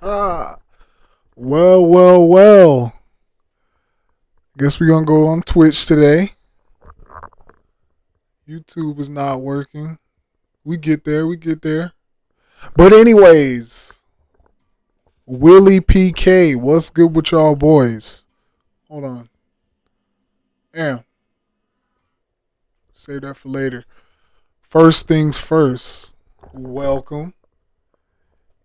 Ah, well. Guess we're gonna go on Twitch today. YouTube is not working. We get there. But anyways, Willie PK, what's good with y'all boys? Hold on. Damn, save that for later. First things first. Welcome.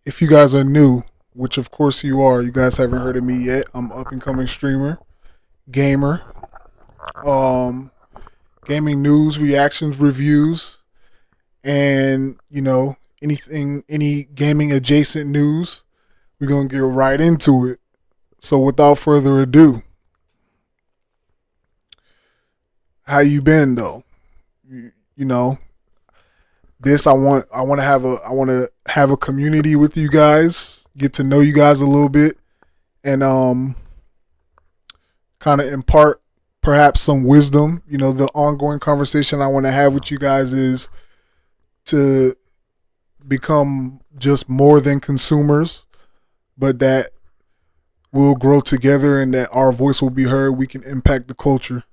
If you guys are new, which of course you are, you guys haven't heard of me yet. I'm up and coming streamer, gamer, um, gaming news, reactions, reviews, and any gaming adjacent news. We're gonna get right into it. So without further ado, how you been though? You know, this I want to have a community with you guys, get to know you guys a little bit, and kind of impart perhaps some wisdom. The ongoing conversation I want to have with you guys is to become just more than consumers, but that we'll grow together and that our voice will be heard. We can impact the culture,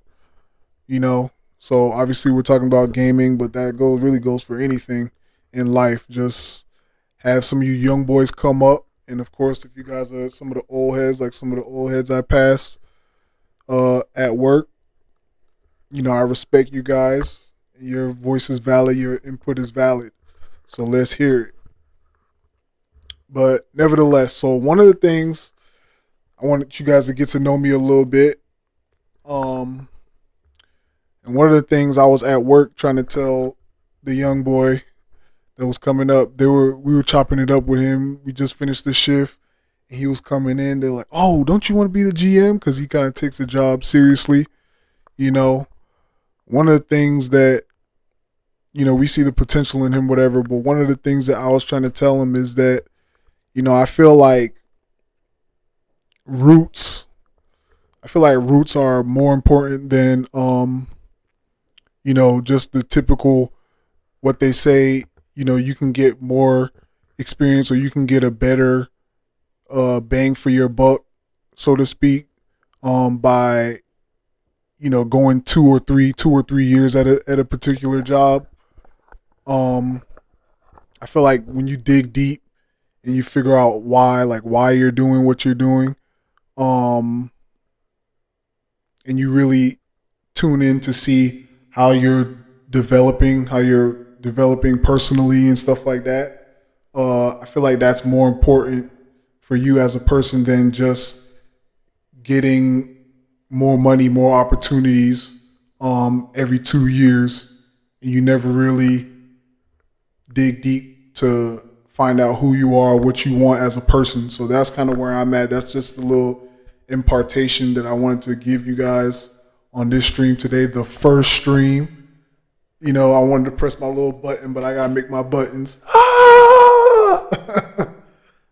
you know. So obviously we're talking about gaming, but that goes for anything in life. Just have some of you young boys come up, and of course, if you guys are some of the old heads, like some of the old heads I passed at work, I respect you guys. Your voice is valid. Your input is valid. So let's hear it. But nevertheless, so one of the things I wanted you guys to get to know me a little bit. Um, and one of the things I was at work trying to tell the young boy that was coming up, we were chopping it up with him. We just finished the shift, and he was coming in. They're like, "Oh, don't you want to be the GM?" Because he kind of takes the job seriously. You know, one of the things that we see the potential in him, whatever. But one of the things that I was trying to tell him is that I feel like roots. I feel like roots are more important than just the typical what they say. You can get more experience or you can get a better bang for your buck, so to speak, by going 2 or 3 years at a particular job. Um, I feel like when you dig deep and you figure out why you're doing what you're doing, um, and you really tune in to see how you're developing personally and stuff like that. I feel like that's more important for you as a person than just getting more money, more opportunities every 2 years, and you never really dig deep to find out who you are, what you want as a person. So that's kind of where I'm at. That's just a little impartation that I wanted to give you guys on this stream today, the first stream. I wanted to press my little button, but I gotta make my buttons. I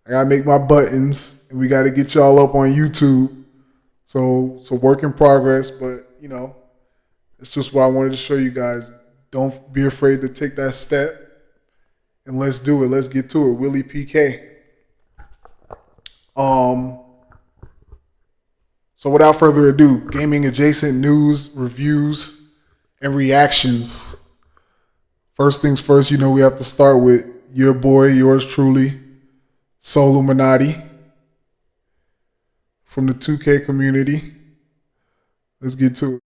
gotta make my buttons, and we gotta get y'all up on YouTube. So work in progress, but it's just what I wanted to show you guys. Don't be afraid to take that step, and let's do it. Let's get to it. Willie PK. Um. So without further ado, gaming adjacent news, reviews, and reactions. First things first, we have to start with your boy, yours truly, Soluminati from the 2K community. Let's get to it.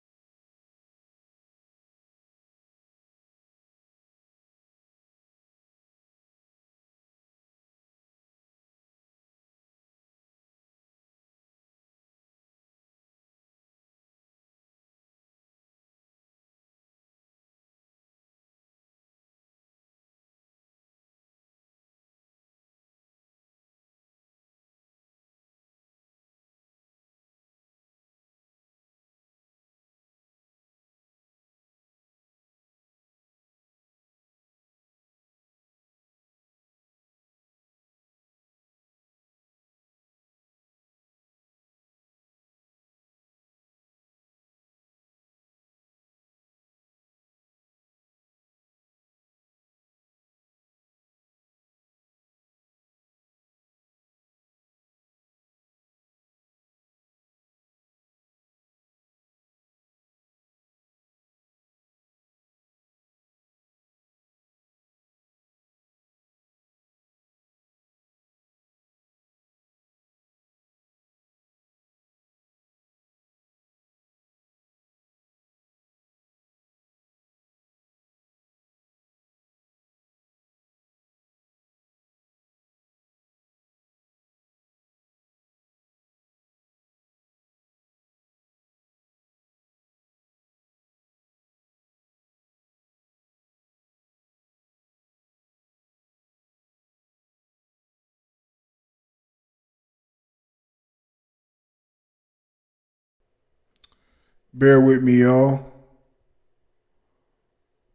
Bear with me, y'all.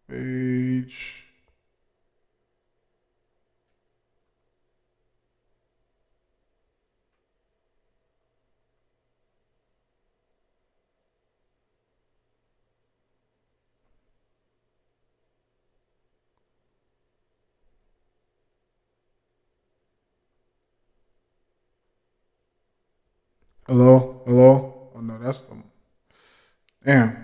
Page. Hello? Hello? Oh, no, that's the. Damn.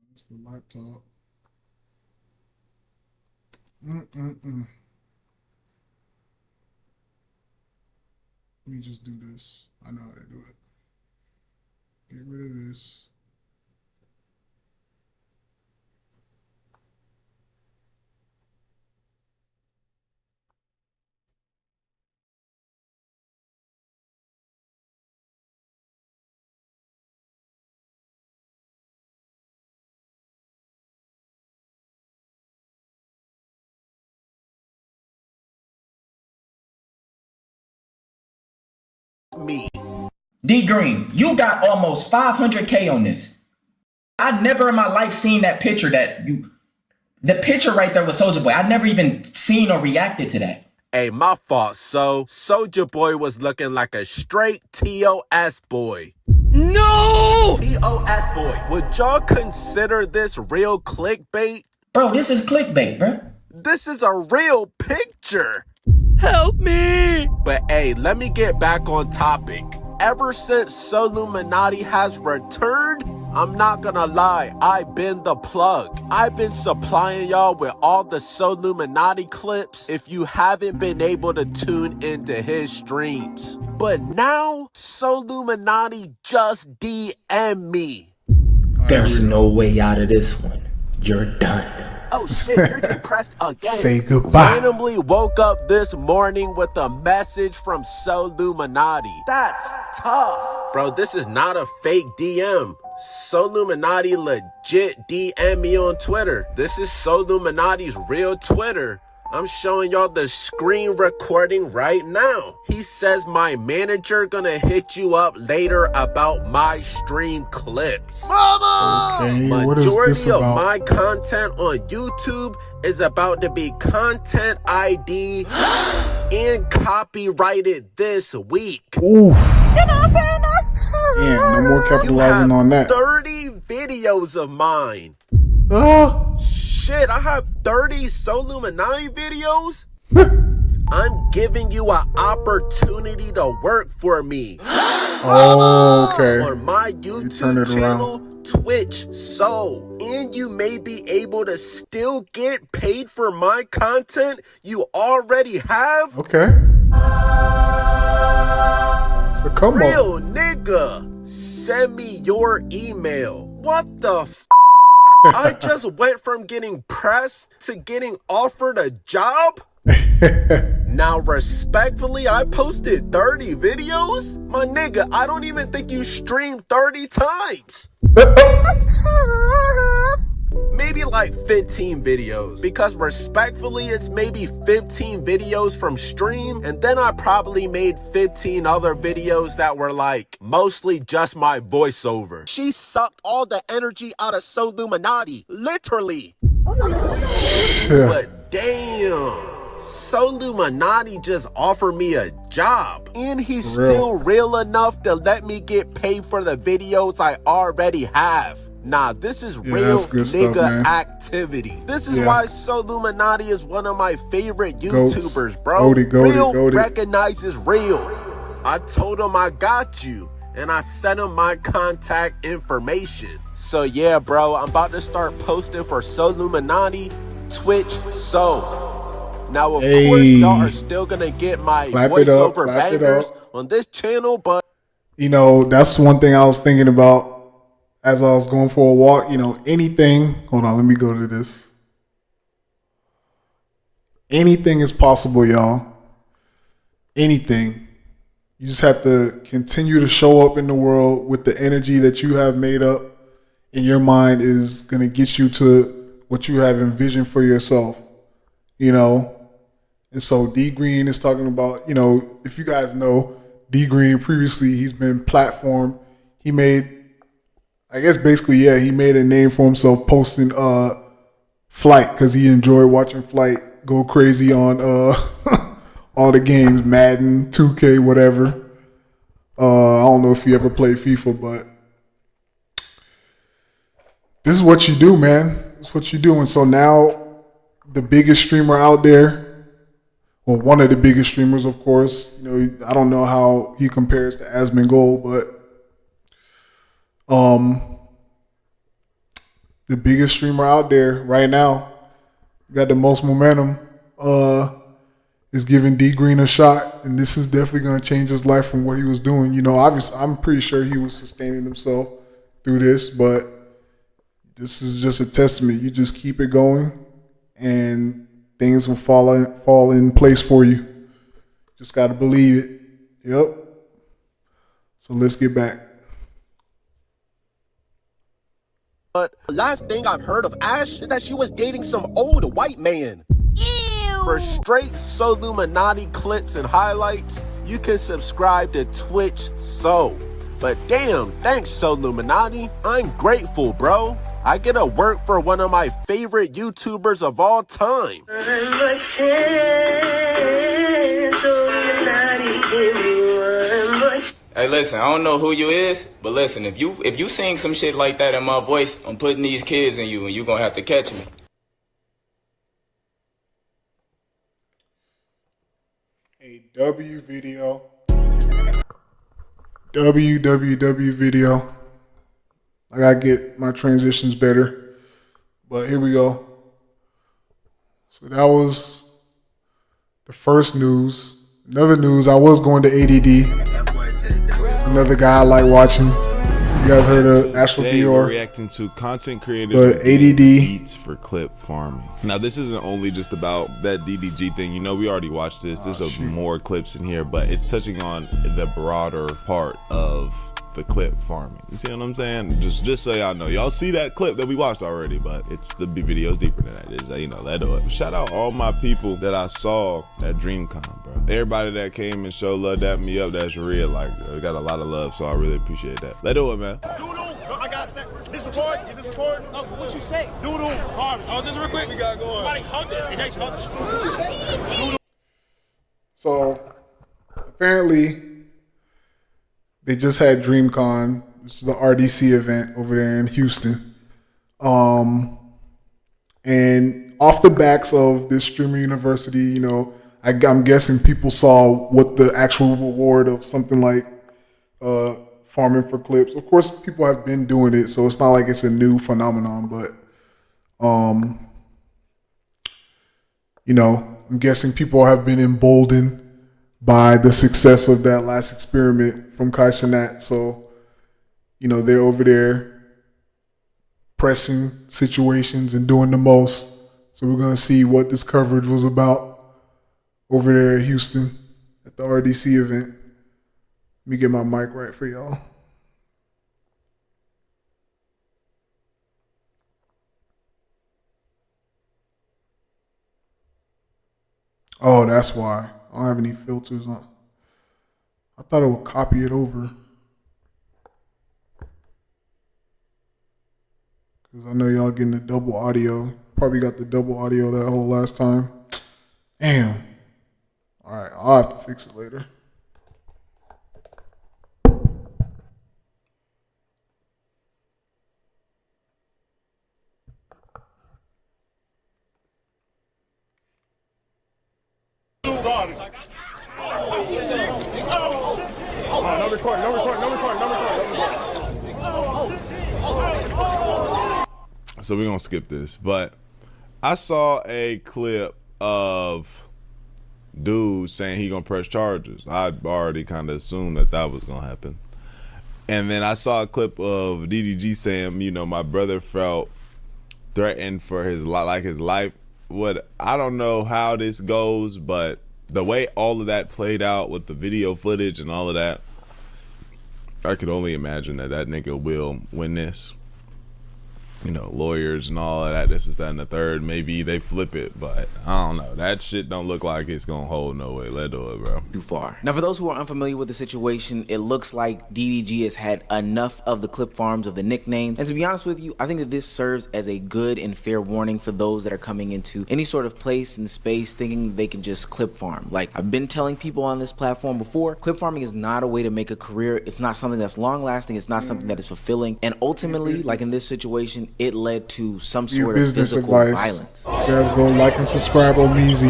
That's the laptop. Mm-mm-mm. Let me just do this. I know how to do it. Get rid of this. Me. D Green, you got almost 500K on this. I never in my life seen that picture the picture right there with Soulja Boy. I never even seen or reacted to that. Hey, my fault, so Soulja Boy was looking like a straight TOS boy. No! TOS boy. Would y'all consider this real clickbait? Bro, this is clickbait, bro. This is a real picture. Help me! But hey, let me get back on topic. Ever since Soluminati has returned, I'm not gonna lie, I've been the plug. I've been supplying y'all with all the Soluminati clips if you haven't been able to tune into his streams. But now, Soluminati just DM me. There's no way out of this one. You're done. Oh shit, you're depressed again. Say goodbye. Randomly woke up this morning with a message from Soluminati. That's tough. Bro, this is not a fake DM. Soluminati legit DM me on Twitter. This is Soluminati's real Twitter. I'm showing y'all the screen recording right now. He says my manager gonna hit you up later about my stream clips. Mama! Okay, what is this Majority of about? my content on YouTube is about to be content ID and copyrighted this week. Ooh. Yeah, no more capitalizing on that. 30 videos of mine. Shit, I have 30 Soluminati videos? I'm giving you an opportunity to work for me. Oh, okay. On my YouTube channel, Twitch, and you may be able to still get paid for my content you already have. Okay. So come Real on. nigga, send me your email. What the f? I just went from getting pressed to getting offered a job? Now, respectfully, I posted 30 videos? My nigga, I don't even think you streamed 30 times. Maybe like 15 videos, because respectfully, it's maybe 15 videos from stream, and then I probably made 15 other videos that were like mostly just my voiceover. She sucked all the energy out of Soluminati, literally. But damn, Soluminati just offered me a job, and he's still real enough to let me get paid for the videos I already have. Nah, this is real nigga activity. This is why Soluminati is one of my favorite YouTubers, bro. Real recognizes real. I told him I got you, and I sent him my contact information. So yeah, bro, I'm about to start posting for Soluminati, Twitch, Now, of course, y'all are still gonna get my voiceover bangers on this channel, but you know, that's one thing I was thinking about as I was going for a walk. You know, anything. Hold on, let me go to this. Anything is possible, y'all. Anything. You just have to continue to show up in the world with the energy that you have made up in your mind is gonna get you to what you have envisioned for yourself, you know. And so D Green is talking about, you know, if you guys know D Green previously, he's been platformed. He made, I guess basically, yeah, he made a name for himself posting Flight because he enjoyed watching Flight go crazy on all the games, Madden, 2K, whatever. I don't know if you ever played FIFA, but this is what you do, man. It's what you do. And so now the biggest streamer out there, well, one of the biggest streamers, of course, you know, I don't know how he compares to Asmongold, but the biggest streamer out there right now, got the most momentum, is giving D Green a shot, and this is definitely going to change his life from what he was doing. You know, obviously, I'm pretty sure he was sustaining himself through this, but this is just a testament. You just keep it going, and things will fall in place for you. Just got to believe it. Yep. So let's get back. But the last thing I've heard of Ash is that she was dating some old white man. Ew. For straight Soluminati clips and highlights, you can subscribe to Twitch So. But damn, thanks Soluminati. I'm grateful, bro. I get to work for one of my favorite YouTubers of all time. Hey, listen, I don't know who you is, but listen, if you sing some shit like that in my voice, I'm putting these kids in you, and you gonna have to catch me. A W video. WWW video. I gotta get my transitions better. But here we go. So that was the first news. Another news, I was going to ADD. It's another guy I like watching. You guys heard of Astral Today Dior? we're reacting to content creators But ADD beats for clip farming. Now this isn't only just about that DDG thing. You know, we already watched this. There's more clips in here, but it's touching on the broader part of the clip farming. You see what I'm saying? Just so y'all know, y'all see that clip that we watched already, but it's the video's deeper than that. Is you know, let do it. Shout out all my people that I saw at DreamCon, bro. Everybody that came and showed love, dapped me up, that's real. Like, I got a lot of love, so I really appreciate that. Let do it, man. Doodle, I got set. This record? Is this record? No, but what you say? Doodle. Oh, just real quick. We got going. Somebody hugged it. It actually hugged it. What you say? So apparently they just had DreamCon, which is the RDC event over there in Houston. And off the backs of this streamer university, you know, I'm guessing people saw what the actual reward of something like farming for clips. Of course, people have been doing it, so it's not like it's a new phenomenon, but you know, I'm guessing people have been emboldened by the success of that last experiment from Khazan. So, you know, they're over there pressing situations and doing the most. So we're going to see what this coverage was about over there in Houston at the RDC event. Let me get my mic right for y'all. Oh, that's why. I don't have any filters on. I thought it would copy it over. Because I know y'all getting the double audio. Probably got the double audio that whole last time. Damn. All right, I'll have to fix it later. So we're gonna skip this, but I saw a clip of dude saying he gonna press charges. I'd already kind of assumed that was gonna happen. And then I saw a clip of DDG saying, you know, my brother felt threatened for his life. What, I don't know how this goes, but the way all of that played out with the video footage and all of that, I could only imagine that nigga will win this. lawyers and all of that, this is that and the third. Maybe they flip it, but I don't know. That shit don't look like it's gonna hold no way. Let's do it, bro. Too far. Now, for those who are unfamiliar with the situation, it looks like DDG has had enough of the clip farms, of the nicknames, and to be honest with you, I think that this serves as a good and fair warning for those that are coming into any sort of place and space thinking they can just clip farm. Like I've been telling people on this platform before, clip farming is not a way to make a career. It's not something that's long lasting. It's not something that is fulfilling, and ultimately, like in this situation, it led to some sort of physical violence. You guys go like and subscribe on Meezy.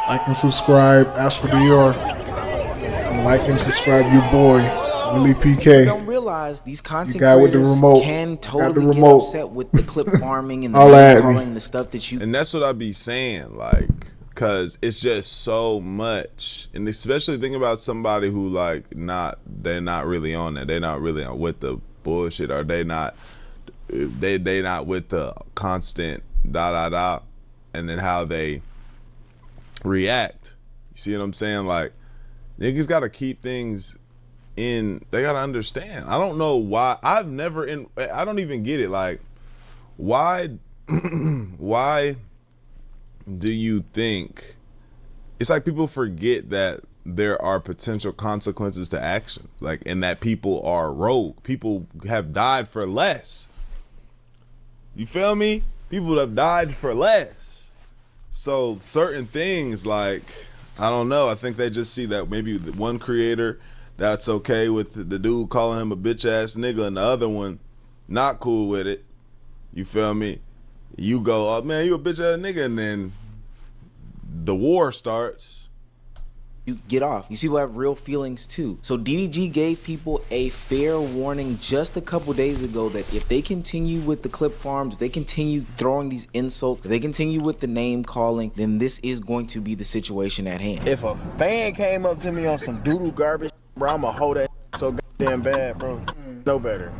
Like and subscribe, Ask for Dior. And like and subscribe your boy, Willie PK. You don't realize these content with the creators remote. can totally get upset with the clip farming and the calling, the stuff that you. And that's what I be saying, like, cause it's just so much, and especially think about somebody who they're not really on that. They're not really on with the bullshit, or they not with the constant and then how they react. You see what I'm saying? Like, niggas gotta keep things in. They gotta understand. I don't know why. I don't even get it. Like, why do you think it's like people forget that there are potential consequences to actions, like, and that people are rogue. People have died for less. You feel me? People have died for less. So certain things, like, I don't know, I think they just see that maybe one creator that's okay with the dude calling him a bitch ass nigga, and the other one not cool with it. You feel me? You go, oh man, you a bitch ass nigga, and then the war starts. You get off. These people have real feelings too. So DDG gave people a fair warning just a couple days ago that if they continue with the clip farms, if they continue throwing these insults, if they continue with the name calling, then this is going to be the situation at hand. If a fan came up to me on some doodle garbage, bro, I'ma hold that so goddamn bad, bro. No better.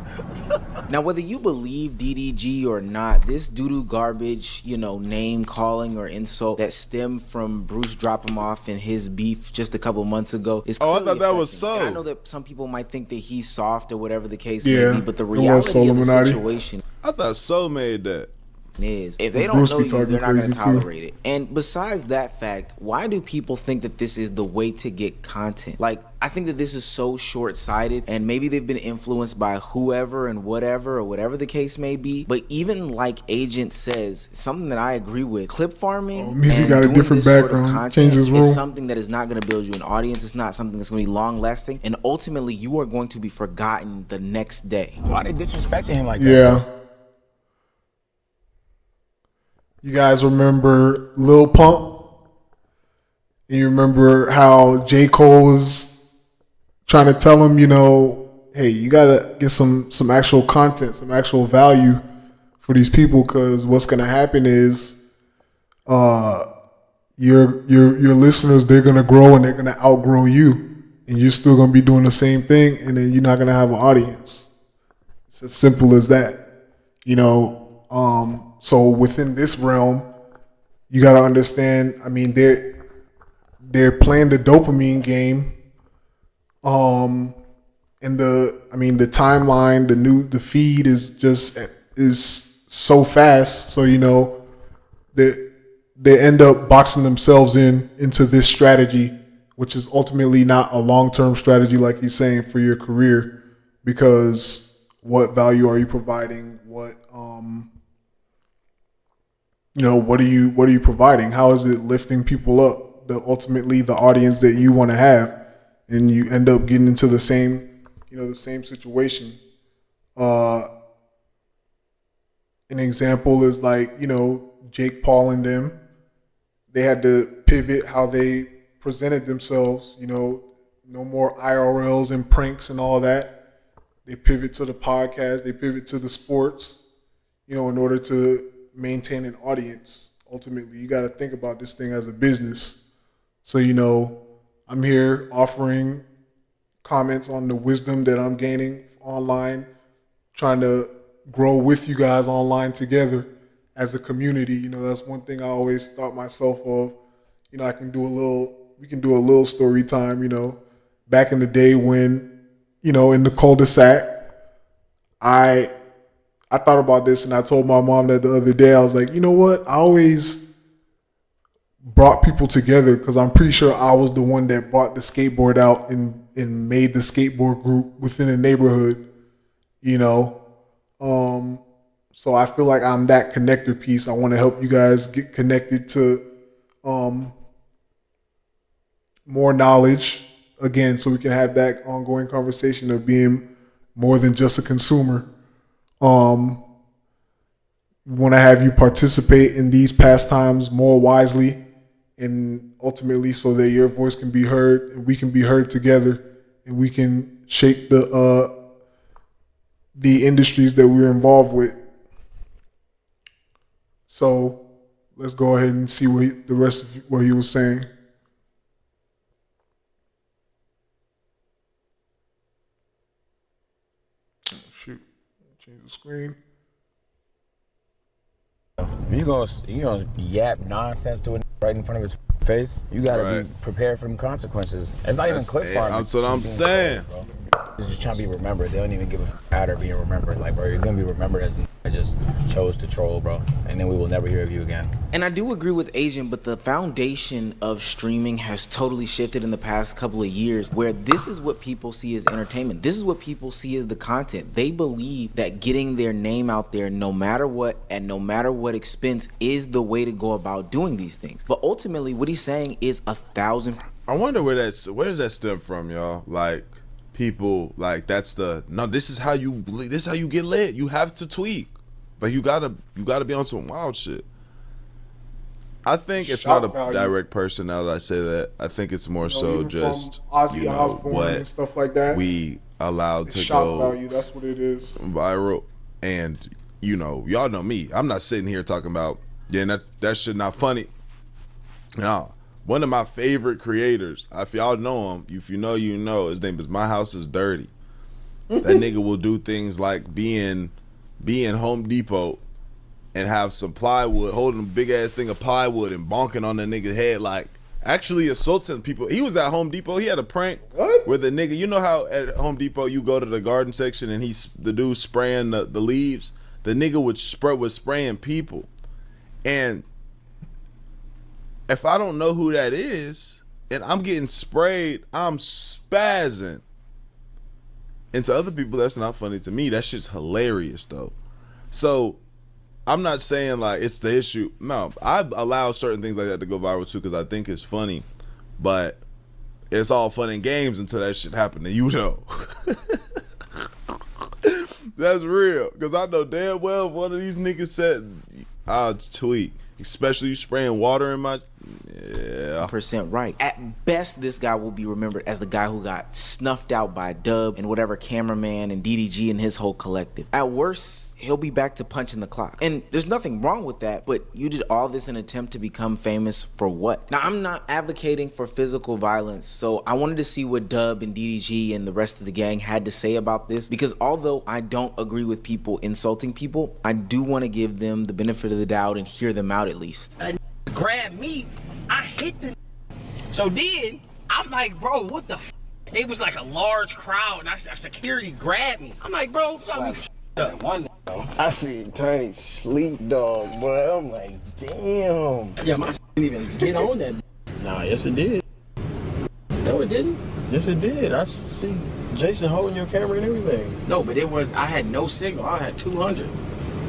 Now, whether you believe DDG or not, this doo-doo garbage, name calling or insult that stemmed from Bruce dropping him off in his beef just a couple months ago is clearly I thought that was affecting. so. And I know that some people might think that he's soft or whatever the case Yeah, may be, but the it was reality of the Solomonati. situation I thought So made that. is if they don't Bruce know be you, talking they're not going to crazy, too. tolerate it. And besides that fact, why do people think that this is the way to get content? Like, I think that this is so short-sighted, and maybe they've been influenced by whoever and whatever, or whatever the case may be. But even like Agent says, something that I agree with, clip farming Meezy and got a doing different this sort of background. content Changed his room. is something that is not going to build you an audience. It's not something that's going to be long-lasting, and ultimately you are going to be forgotten the next day. Why they disrespecting him like that? Yeah. You guys remember Lil Pump? You remember how J. Cole was trying to tell him, hey, you gotta get some actual content, some actual value for these people, because what's gonna happen is your listeners, they're gonna grow and they're gonna outgrow you, and you're still gonna be doing the same thing, and then you're not gonna have an audience. It's as simple as that. So within this realm, you got to understand, I mean, they're playing the dopamine game. And the timeline, the feed is so fast. So, they end up boxing themselves into this strategy, which is ultimately not a long-term strategy, like he's saying, for your career, because what value are you providing? What are you providing? How is it lifting people up? Ultimately the audience that you want to have, and you end up getting into the same situation. An example is like, Jake Paul and them, they had to pivot how they presented themselves, no more IRLs and pranks and all that. They pivot to the podcast, they pivot to the sports, in order to maintain an audience. Ultimately, you got to think about this thing as a business. So, I'm here offering comments on the wisdom that I'm gaining online, trying to grow with you guys online together as a community. That's one thing I always thought myself of. We can do a little story time, back in the day when, in the cul-de-sac, I thought about this and I told my mom that the other day. I was like, you know what? I always brought people together because I'm pretty sure I was the one that brought the skateboard out and made the skateboard group within the neighborhood, you know. So I feel like I'm that connector piece. I want to help you guys get connected to more knowledge again, so we can have that ongoing conversation of being more than just a consumer. Want to have you participate in these pastimes more wisely, and ultimately so that your voice can be heard and we can be heard together, and we can shape the industries that we're involved with. So let's go ahead and see the rest of what he was saying. Oh, shoot, change the screen. You gonna yap nonsense to it right in front of his face? You gotta be prepared for them consequences. It's not even clip farming. That's what I'm saying. They're just trying to be remembered. They don't even give a matter being remembered. Like, bro, you're gonna be remembered as I just chose to troll, bro, and then we will never hear of you again. And I do agree with Asian, but the foundation of streaming has totally shifted in the past couple of years, where this is what people see as entertainment. This is what people see as the content. They believe that getting their name out there, no matter what and no matter what expense, is the way to go about doing these things. But ultimately, what he's saying is 1,000. I wonder where does that stem from, y'all? Like, people like this is how you get lit. You have to tweak, but you gotta be on some wild shit. I think it's not a direct person. Now that I say that, I think it's more so just Ozzy Osbourne and stuff like that. We allowed to shock go value. That's what it is. Viral, and y'all know me. I'm not sitting here talking about that shit not funny. No. One of my favorite creators, if y'all know him, if you know, you know, his name is My House is Dirty. That nigga will do things like be in Home Depot and have some plywood, holding a big ass thing of plywood and bonking on the nigga's head, like actually assaulting people. He was at Home Depot. He had a prank where the nigga, you know how at Home Depot you go to the garden section and the dude spraying the leaves? The nigga was spraying people. And if I don't know who that is and I'm getting sprayed, I'm spazzing. And to other people, that's not funny. To me, that shit's hilarious though. So I'm not saying like it's the issue. No, I allow certain things like that to go viral too because I think it's funny. But it's all fun and games until that shit happen to you though. That's real. Because I know damn well if one of these niggas said, I'll tweet. Especially you spraying water in my... Yeah. Percent right. At best, this guy will be remembered as the guy who got snuffed out by Dub and whatever cameraman and DDG and his whole collective. At worst, he'll be back to punching the clock. And there's nothing wrong with that, but you did all this in an attempt to become famous for what? Now, I'm not advocating for physical violence, so I wanted to see what Dub and DDG and the rest of the gang had to say about this, because although I don't agree with people insulting people, I do want to give them the benefit of the doubt and hear them out at least. Grab me, I hit the. So then I'm like, bro, what the f? It was like a large crowd, and I said, security grabbed me. I'm like, bro, I see Tiny sleep dog, boy. I'm like, damn. Yeah, my didn't even get on that. Nah, yes it did. No, it didn't. Yes it did. I see Jason holding your camera and everything. No, but I had no signal. I had 200.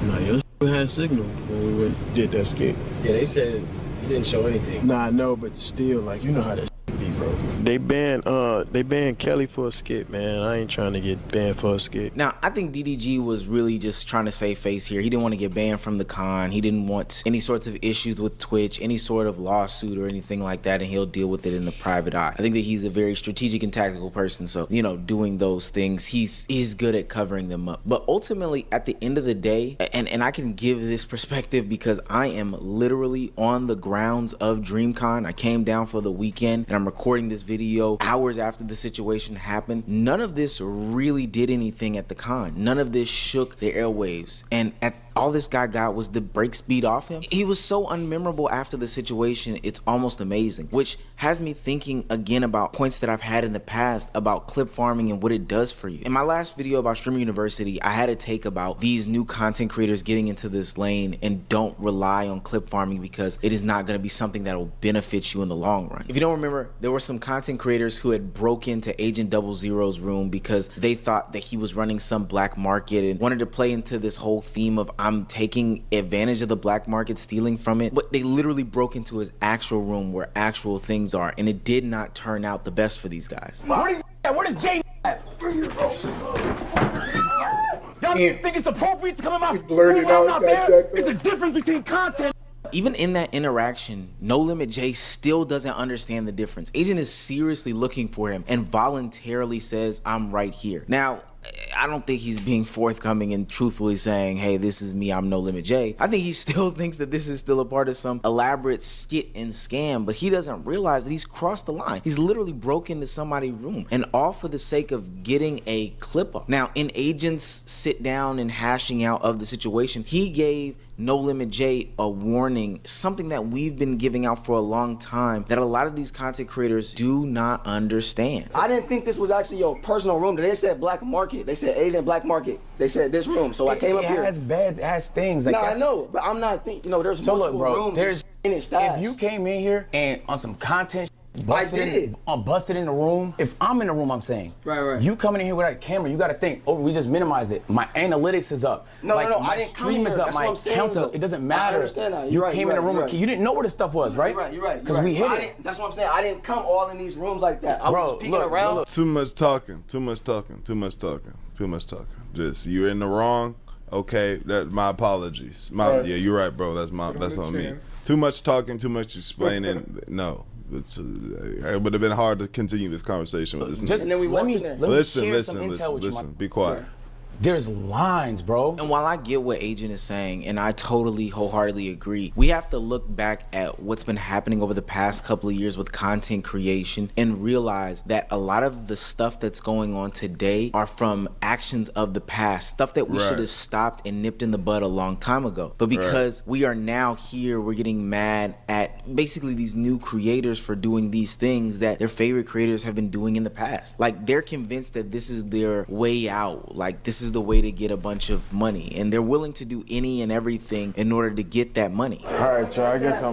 Nah, your had signal when we did that skit. Yeah, they said you didn't show anything. Nah, I know, but still, like, you know how that be, bro. They banned Kelly for a skit, man. I ain't trying to get banned for a skit. Now, I think DDG was really just trying to save face here. He didn't want to get banned from the con. He didn't want any sorts of issues with Twitch, any sort of lawsuit or anything like that, and he'll deal with it in the private eye. I think that he's a very strategic and tactical person, so, doing those things, he's good at covering them up. But ultimately, at the end of the day, and I can give this perspective because I am literally on the grounds of DreamCon. I came down for the weekend, and I'm recording this video hours after the situation happened. None of this really did anything at the con. None of this shook the airwaves. And at All this guy got was the break speed off him. He was so unmemorable after the situation, it's almost amazing, which has me thinking again about points that I've had in the past about clip farming and what it does for you. In my last video about Streamer University, I had a take about these new content creators getting into this lane and don't rely on clip farming because it is not going to be something that will benefit you in the long run. If you don't remember, there were some content creators who had broke into Agent 00's room because they thought that he was running some black market and wanted to play into this whole theme of I'm taking advantage of the black market, stealing from it. But they literally broke into his actual room where actual things are, and it did not turn out the best for these guys. Where is Jay at? Y'all think it's appropriate to come in my blurted room? I'm out not that- there? that- There's a difference between content. Even in that interaction, No Limit Jay still doesn't understand the difference. Agent is seriously looking for him and voluntarily says, I'm right here. Now, I don't think he's being forthcoming and truthfully saying, hey, this is me, I'm No Limit Jay. I think he still thinks that this is still a part of some elaborate skit and scam, but he doesn't realize that he's crossed the line. He's literally broke into somebody's room, and all for the sake of getting a clip up. Now, in Agent's sit down and hashing out of the situation, he gave No Limit Jay a warning, something that we've been giving out for a long time that a lot of these content creators do not understand. I didn't think this was actually your personal room. They said black market. They said Asian black market. They said this room. So I came up here. It has beds, it has things. Like No, I know, but I'm not thinking. There's So multiple look, bro, rooms. there's in it stash. if you came in here and on some content did. busted in the room. If I'm in the room, I'm saying. Right. You coming in here without a camera, you gotta think, oh, we just minimize it. My analytics is up. No, like, no, my I didn't come stream here. is up, That's my what I'm saying, counter, so it doesn't I matter. understand that. You You're came right, in the room, you're right. you didn't know where the stuff was, right? You're right. Because we hit I it. didn't- That's what I'm saying. I didn't come all in these rooms like that. I was Bro, just peeking look, around. look. Too much talking. Just you're in the wrong. Okay, that my apologies. Right. Yeah, you're right, bro. That's on me. chin. Too much talking, too much explaining. No, it would have been hard to continue this conversation with this. Just And then we let walked me, in there. let me Listen, share some listen, intel with you, listen. my- Be quiet. There's lines, bro. And while I get what Agent is saying, and I totally wholeheartedly agree, we have to look back at what's been happening over the past couple of years with content creation and realize that a lot of the stuff that's going on today are from actions of the past, stuff that we Right. should have stopped and nipped in the bud a long time ago. But because we are now here, we're getting mad at basically these new creators for doing these things that their favorite creators have been doing in the past. Like, they're convinced that this is their way out. Like, this is the way to get a bunch of money, and they're willing to do any and everything in order to get that money. All right, y'all. I guess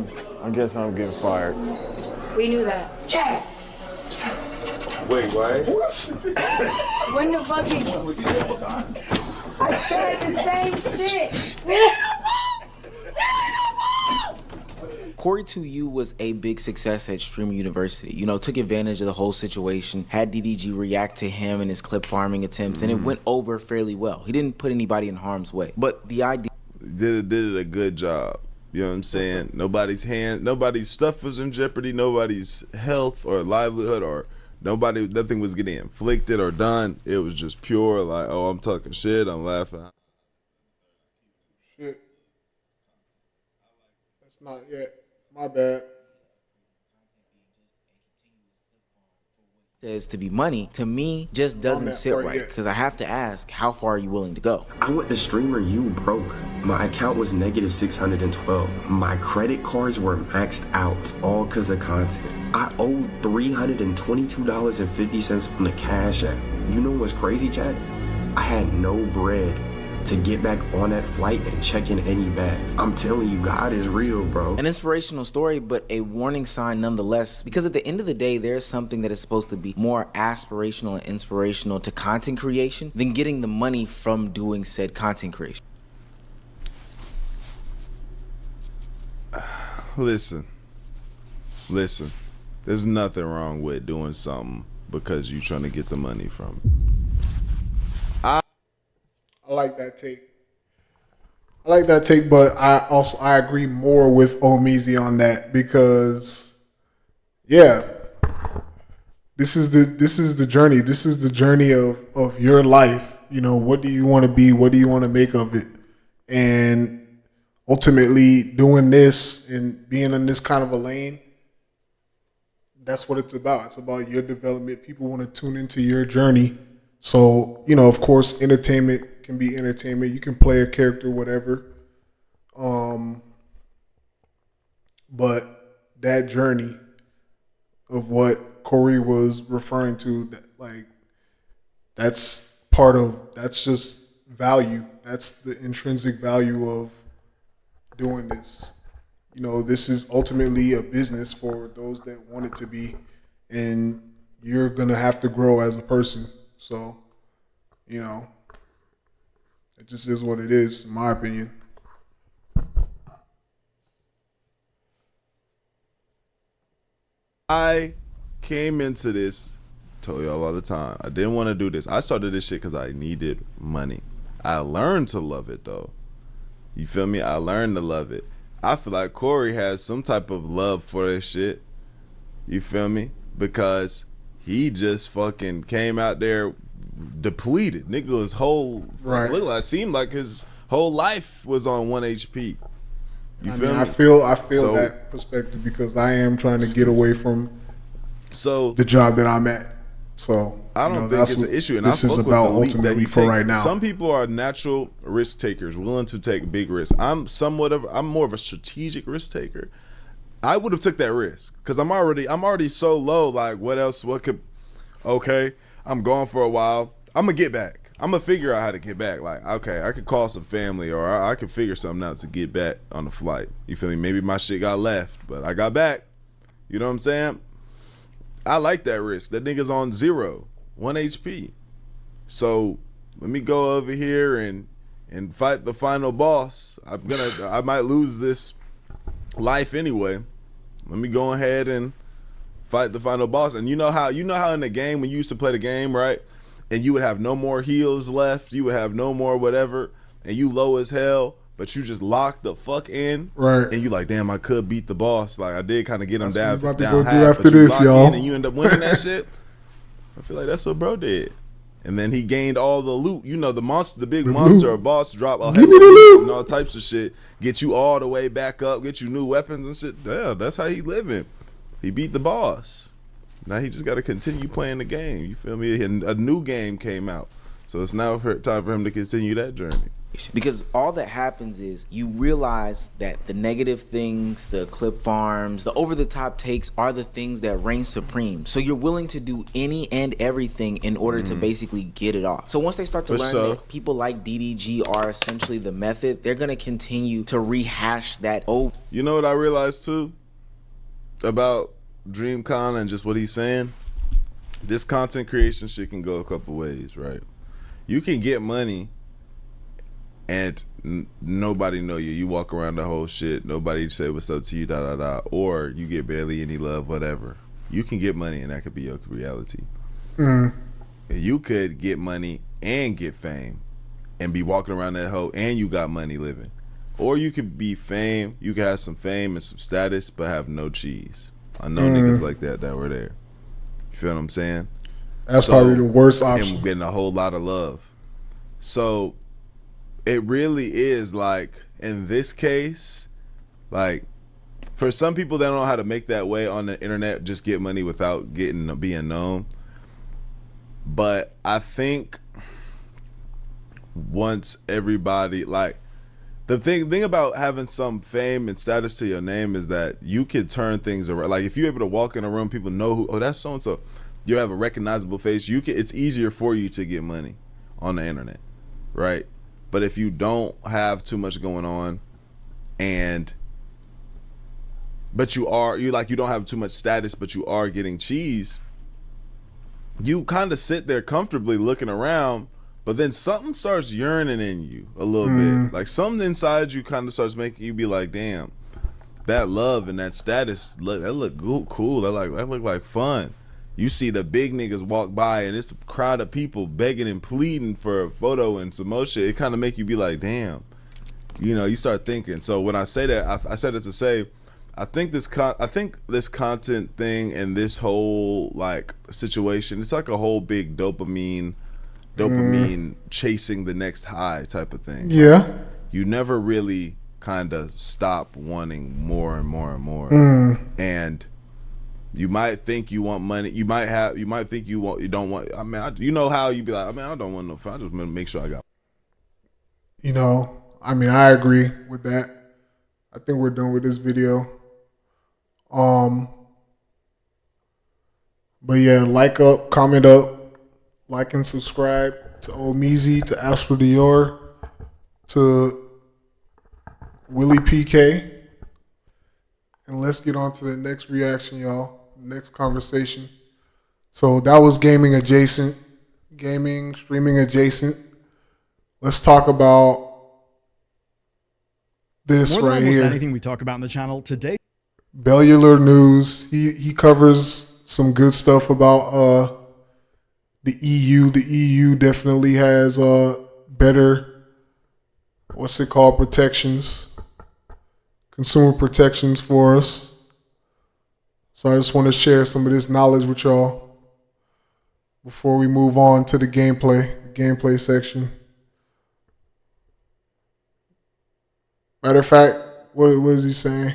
I'm getting fired. We knew that. Yes! Wait, what? When the fuck did I said the same shit. Corey 2U was a big success at Streamer University. Took advantage of the whole situation, had DDG react to him and his clip farming attempts, and it went over fairly well. He didn't put anybody in harm's way. But the idea Did it a good job. You know what I'm saying? Nobody's stuff was in jeopardy. Nobody's health or livelihood or nothing was getting inflicted or done. It was just pure like, oh, I'm talking shit. I'm laughing. Shit. That's not yet. My bad. says to be money, to me, just doesn't sit right. Because I have to ask, how far are you willing to go? I went to Streamer U broke. My account was negative 612. My credit cards were maxed out, all because of content. I owed $322.50 on the Cash App. You know what's crazy, Chad? I had no bread to get back on that flight and check in any bags. I'm telling you, God is real, bro. An inspirational story, but a warning sign nonetheless, because at the end of the day, there's something that is supposed to be more aspirational and inspirational to content creation than getting the money from doing said content creation. Listen. There's nothing wrong with doing something because you're trying to get the money from it. I like that take. But I agree more with Omizi on that because, yeah, this is the journey. This is the journey of your life. You know, what do you want to be? What do you want to make of it? And ultimately, doing this and being in this kind of a lane, that's what it's about. It's about your development. People want to tune into your journey. So, you know, of course, entertainment can be entertainment. You can play a character, whatever. But that journey of what Corey was referring to, like, that's just value. That's the intrinsic value of doing this. You know, this is ultimately a business for those that want it to be, and you're gonna have to grow as a person. So, you know, it just is what it is, in my opinion. I came into this, told y'all all the time, I didn't want to do this. I started this shit because I needed money. I learned to love it, though. You feel me? I learned to love it. I feel like Corey has some type of love for this shit. You feel me? Because he just fucking came out there depleted. Nigga, his whole seemed like his whole life was on 1 HP. You feel me? I feel that perspective because I am trying to get away from the job that I'm at. So I don't think it's an issue, and this is about ultimately for right now. Some people are natural risk takers, willing to take big risks. I'm more of a strategic risk taker. I would have took that risk because I'm already so low. Like, what else? Okay, I'm gone for a while. I'm gonna get back. I'm gonna figure out how to get back. Like, okay, I could call some family, or I could figure something out to get back on the flight. You feel me? Maybe my shit got left, but I got back. You know what I'm saying? I like that risk. That nigga's on 1 HP. So let me go over here and fight the final boss. I might lose this life anyway. Let me go ahead and fight the final boss. And you know how in the game, when you used to play the game, right? And you would have no more heals left, you would have no more whatever, and you low as hell, but you just locked the fuck in, right? And you like, damn, I could beat the boss. Like, I did kind of get him down. About to go do after this, y'all. And you end up winning that shit. I feel like that's what bro did. And then he gained all the loot. You know, the big monster or boss drop a heavy loot and all types of shit. Get you all the way back up. Get you new weapons and shit. Yeah, that's how he living. He beat the boss. Now he just got to continue playing the game. You feel me? And a new game came out. So it's now time for him to continue that journey. Because all that happens is you realize that the negative things, the clip farms, the over-the-top takes are the things that reign supreme. So you're willing to do any and everything in order to basically get it off. So once they start to learn that people like DDG are essentially the method, they're going to continue to rehash that. You know what I realized too about DreamCon and just what he's saying? This content creation shit can go a couple ways, right? You can get money and nobody know you. You walk around the whole shit. Nobody say what's up to you, da da da. Or you get barely any love, whatever. You can get money and that could be your reality. You could get money and get fame and be walking around that hoe and you got money living. Or you could be fame. You could have some fame and some status but have no cheese. I know niggas like that were there. You feel what I'm saying? That's probably the worst option. And getting a whole lot of love. So it really is like, in this case, like, for some people that don't know how to make that way on the internet, just get money without being known. But I think once everybody, like, the thing about having some fame and status to your name is that you can turn things around. Like, if you're able to walk in a room, people know who, oh, that's so and so. You have a recognizable face. It's easier for you to get money on the internet, right? But if you don't have too much going on, but you don't have too much status, but you are getting cheese, you kind of sit there comfortably looking around. But then something starts yearning in you a little bit. Like, something inside you kind of starts making you be like, damn, that love and that status, that look cool. That look like fun. You see the big niggas walk by and it's a crowd of people begging and pleading for a photo and some more shit. It kind of make you be like, damn. You know, you start thinking. So when I say that, I said it to say, I think this content thing and this whole, like, situation, it's like a whole big dopamine chasing the next high type of thing. Yeah. Like, you never really kind of stop wanting more and more and more. And you might think you want money. You might think you don't want. I mean, you know how you be like, I mean, I don't want no fun. I just want to make sure I got. You know, I mean, I agree with that. I think we're done with this video. Um, but yeah, like up, comment up, like and subscribe to Omeezy, to Astro Dior, to Willie PK. And let's get on to the next reaction, y'all. Next conversation. So that was gaming adjacent, gaming, streaming adjacent. Let's talk about this More than right almost here. anything we talk about on the channel today. Bellular News. He covers some good stuff about the EU. The EU definitely has better, what's it called, protections, consumer protections for us. So I just want to share some of this knowledge with y'all before we move on to the gameplay section. Matter of fact, what is he saying?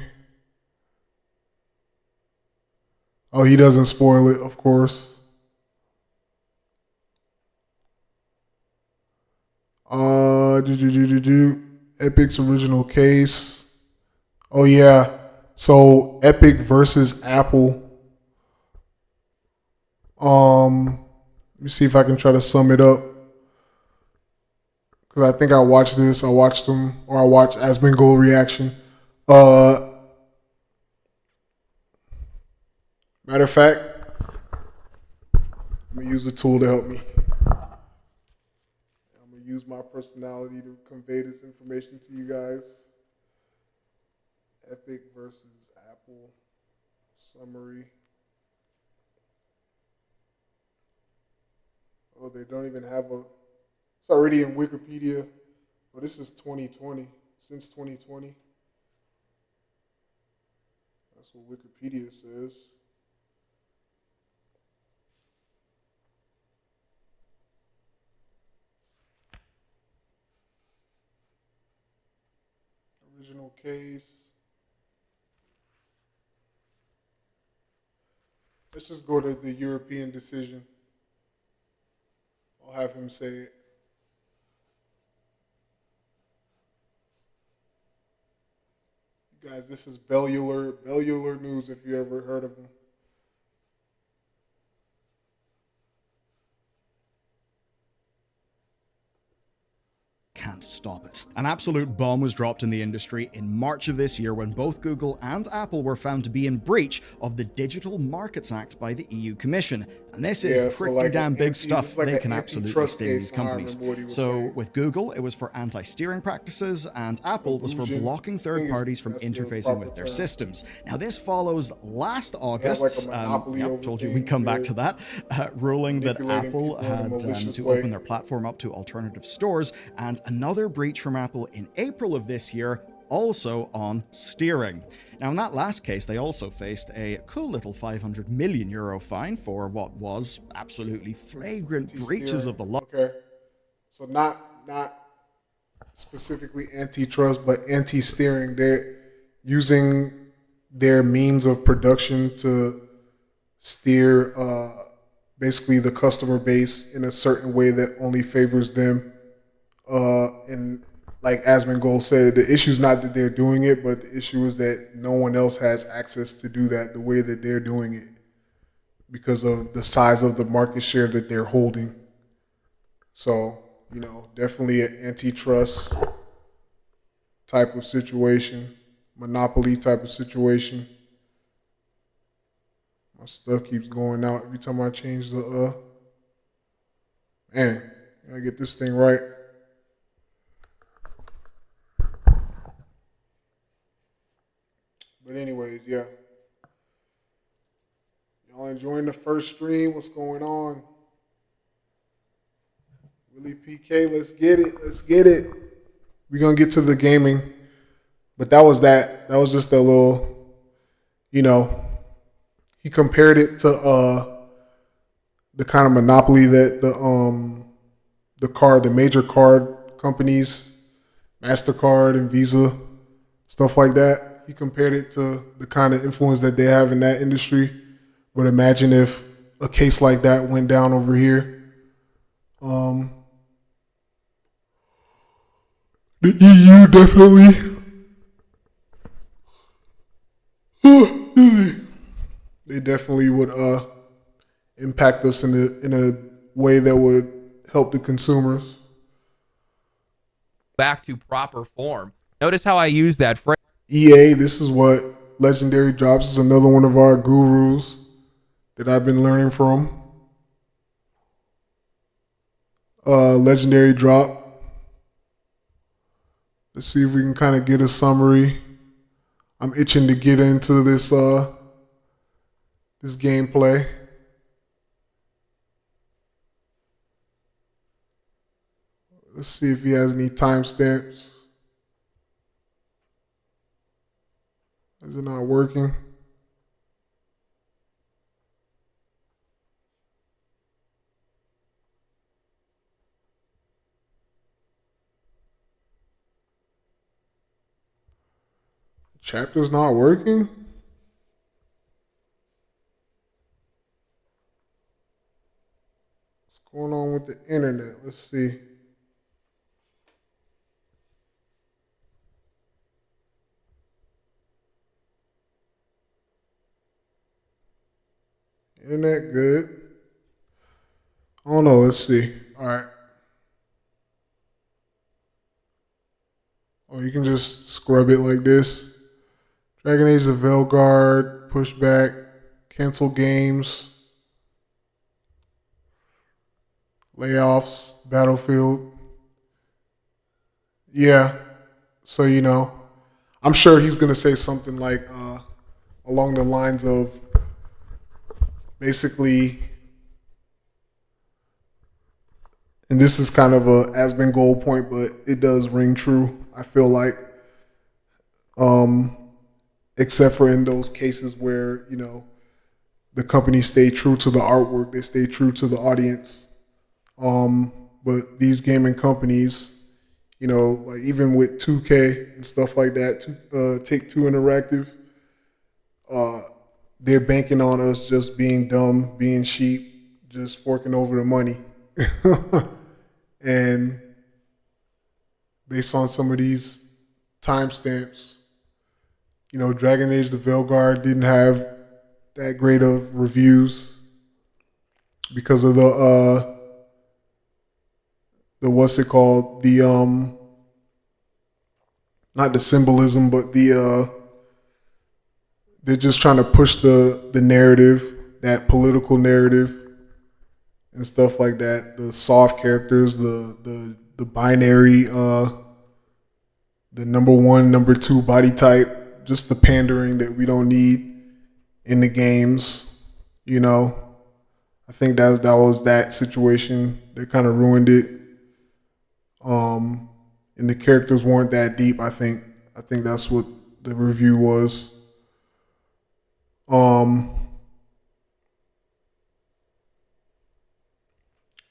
Oh, he doesn't spoil it, of course. Epic's original case. Oh yeah. So Epic versus Apple. Let me see if I can try to sum it up. Because I think I watched this. I watched Asmongold reaction. Matter of fact, I'm gonna use a tool to help me. I'm gonna use my personality to convey this information to you guys. Epic versus Apple summary. Oh, they don't even have a. It's already in Wikipedia. Oh, this is 2020. Since 2020. That's what Wikipedia says. Original case. Let's just go to the European decision. I'll have him say it. You guys, this is Bellular News if you ever heard of him. Can't stop it. An absolute bomb was dropped in the industry in March of this year when both Google and Apple were found to be in breach of the Digital Markets Act by the EU Commission. And this is pretty damn big stuff. They can absolutely sting these companies. So with Google, it was for anti-steering practices, and Apple was for blocking third parties from interfacing with their systems. Now this follows last August, told you we'd come back to that, ruling that Apple had to open their platform up to alternative stores, and another breach from Apple in April of this year, also on steering. Now in that last case, they also faced a cool little €500 million fine for what was absolutely flagrant breaches of the law. Okay, so not specifically antitrust, but anti-steering. They're using their means of production to steer basically the customer base in a certain way that only favors them. And like Asmongold said, the issue is not that they're doing it, but the issue is that no one else has access to do that the way that they're doing it because of the size of the market share that they're holding. So, you know, definitely an antitrust type of situation, monopoly type of situation. My stuff keeps going out every time I change the, man, I gotta get this thing right. But anyways, yeah. Y'all enjoying the first stream? What's going on? Willie PK, let's get it. Let's get it. We're going to get to the gaming. But that was that. That was just a little, you know, he compared it to the kind of monopoly that the major card companies, MasterCard and Visa, stuff like that. He compared it to the kind of influence that they have in that industry. But imagine if a case like that went down over here. the EU definitely. They definitely would impact us in a way that would help the consumers. Back to proper form. Notice how I use that phrase. EA, this is what Legendary drops. Is another one of our gurus that I've been learning from. Legendary drop. Let's see if we can kind of get a summary. I'm itching to get into this this gameplay. Let's see if he has any timestamps. Is it not working? Chapter's not working? What's going on with the internet? Let's see. Internet good. I don't know. Let's see. All right. Oh, you can just scrub it like this. Dragon Age of Veilguard, pushback, cancel games, layoffs, Battlefield. Yeah. So, you know, I'm sure he's going to say something like along the lines of basically, and this is kind of a has-been goal point, but it does ring true, I feel like. Except for in those cases where, you know, the company stay true to the artwork, they stay true to the audience. But these gaming companies, you know, like even with 2K and stuff like that, Take-Two Interactive, they're banking on us just being dumb, being sheep, just forking over the money. And based on some of these timestamps, you know, Dragon Age the Veilguard didn't have that great of reviews because of the what's it called? The not the symbolism, but the they're just trying to push the narrative, that political narrative and stuff like that. The soft characters, the binary, the number one, number two body type, just the pandering that we don't need in the games, you know. I think that was that situation that kind of ruined it. And the characters weren't that deep, I think. I think that's what the review was.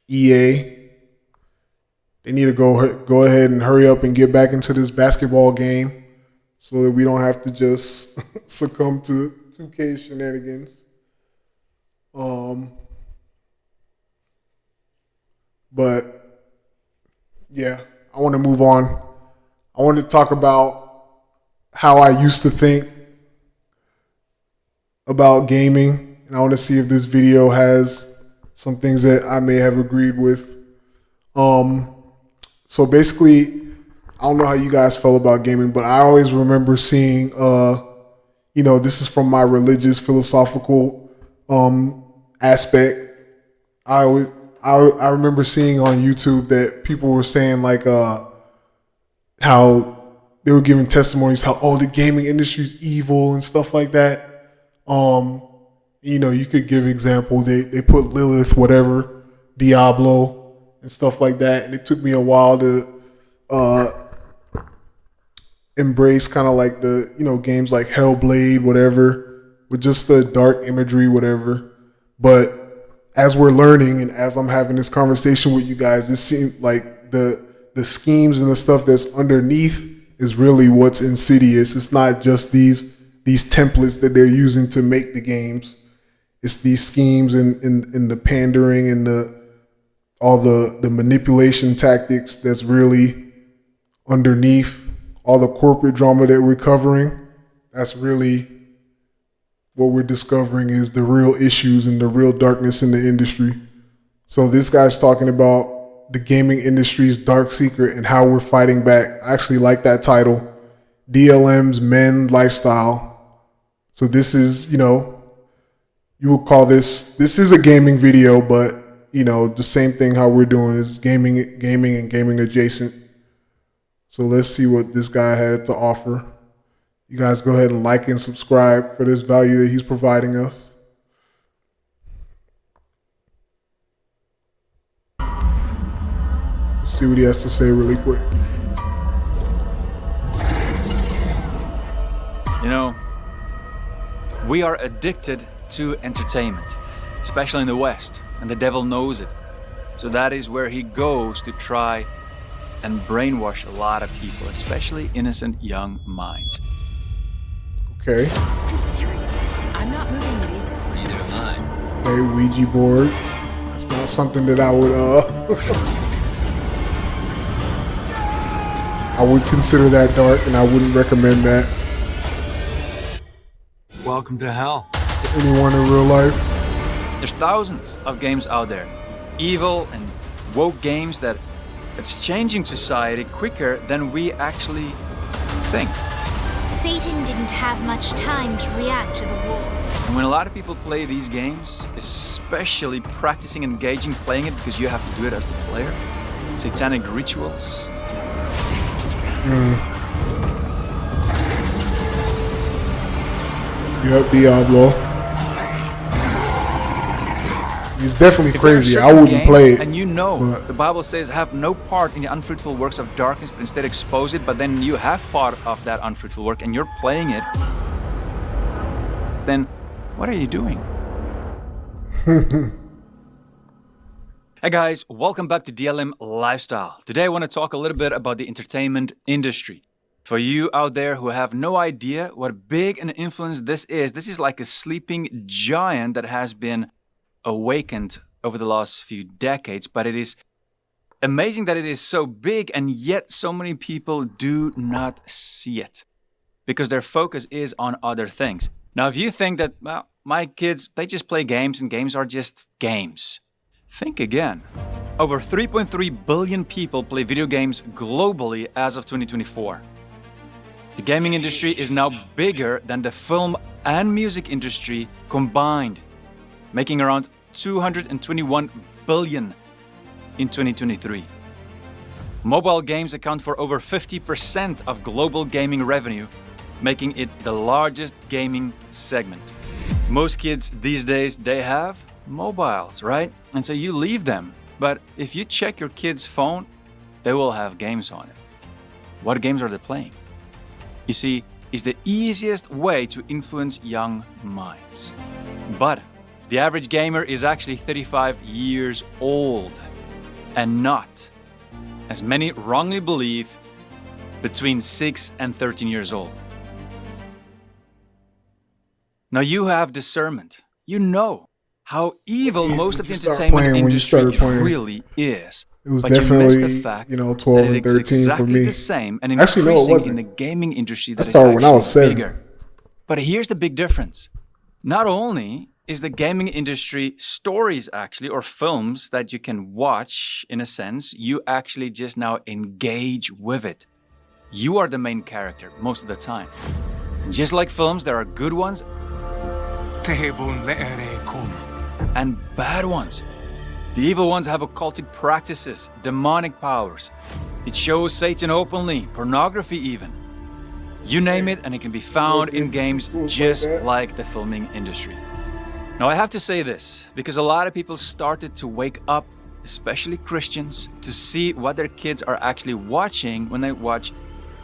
EA, they need to go ahead and hurry up and get back into this basketball game so that we don't have to just succumb to 2K shenanigans. But yeah, I want to move on. I want to talk about how I used to think about gaming, and I want to see if this video has some things that I may have agreed with. So basically, I don't know how you guys felt about gaming, but I always remember seeing, you know, this is from my religious, philosophical aspect. I remember seeing on YouTube that people were saying like how they were giving testimonies how the gaming industry is evil and stuff like that. You know, you could give example. They put Lilith, whatever, Diablo, and stuff like that. And it took me a while to embrace kind of like the, you know, games like Hellblade, whatever, with just the dark imagery, whatever. But as we're learning and as I'm having this conversation with you guys, it seems like the schemes and the stuff that's underneath is really what's insidious. It's not just these templates that they're using to make the games. It's these schemes and the pandering and all the manipulation tactics that's really underneath all the corporate drama that we're covering, that's really what we're discovering is the real issues and the real darkness in the industry. So this guy's talking about the gaming industry's dark secret and how we're fighting back. I actually like that title, DLM's Men Lifestyle. So this is, you would call this is a gaming video, but the same thing how we're doing is gaming and gaming adjacent. So let's see what this guy had to offer. You guys go ahead and like and subscribe for this value that he's providing us. Let's see what he has to say really quick. We are addicted to entertainment, especially in the West, and the devil knows it. So that is where he goes to try and brainwash a lot of people, especially innocent young minds. Okay. I'm serious. I'm not moving with you. Neither am I. Okay, Ouija board. That's not something that I would I would consider that dark, and I wouldn't recommend that Welcome to hell. for anyone in real life. There's thousands of games out there, evil and woke games that's changing society quicker than we actually think. Satan didn't have much time to react to the war. And when a lot of people play these games, especially practicing engaging playing it because you have to do it as the player, satanic rituals. Yep, Diablo. He's definitely If there are crazy. I certain wouldn't games, play it. And but the Bible says, have no part in the unfruitful works of darkness, but instead expose it. But then you have part of that unfruitful work and you're playing it. Then what are you doing? Hey guys, welcome back to DLM Lifestyle. Today I want to talk a little bit about the entertainment industry. For you out there who have no idea what big an influence this is like a sleeping giant that has been awakened over the last few decades, but it is amazing that it is so big and yet so many people do not see it because their focus is on other things. Now, if you think that, well, my kids, they just play games and games are just games, think again. Over 3.3 billion people play video games globally as of 2024. The gaming industry is now bigger than the film and music industry combined, making around 221 billion in 2023. Mobile games account for over 50% of global gaming revenue, making it the largest gaming segment. Most kids these days, they have mobiles, right? And so you leave them. But if you check your kid's phone, they will have games on it. What games are they playing? You see, it's the easiest way to influence young minds. But the average gamer is actually 35 years old and not, as many wrongly believe, between 6 and 13 years old. Now you have discernment. You know how evil most of the entertainment industry really is. It was but definitely, you missed the fact 12 that and it is 13 exactly for me. the same and Actually, no, it increasing wasn't. in the gaming industry I that is started when I was actually 7. bigger. But here's the big difference. Not only is the gaming industry stories actually, or films that you can watch in a sense, you actually just now engage with it. You are the main character most of the time. And just like films, there are good ones and bad ones. The evil ones have occultic practices, demonic powers. It shows Satan openly, pornography even. You name it and it can be found in games just like the filming industry. Now I have to say this, because a lot of people started to wake up, especially Christians, to see what their kids are actually watching when they watch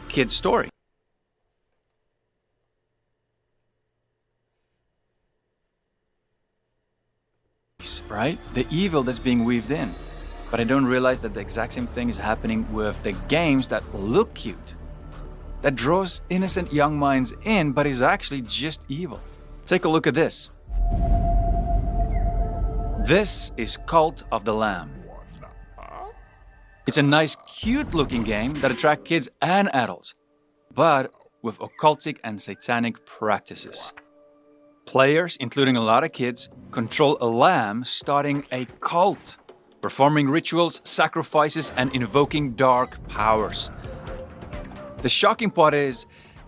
kids' stories. Right? The evil that's being weaved in. But I don't realize that the exact same thing is happening with the games that look cute, that draws innocent young minds in, but is actually just evil. Take a look at this. This is Cult of the Lamb. It's a nice, cute-looking game that attracts kids and adults, but with occultic and satanic practices. Players, including a lot of kids, control a lamb starting a cult, performing rituals, sacrifices, and invoking dark powers. The shocking part is,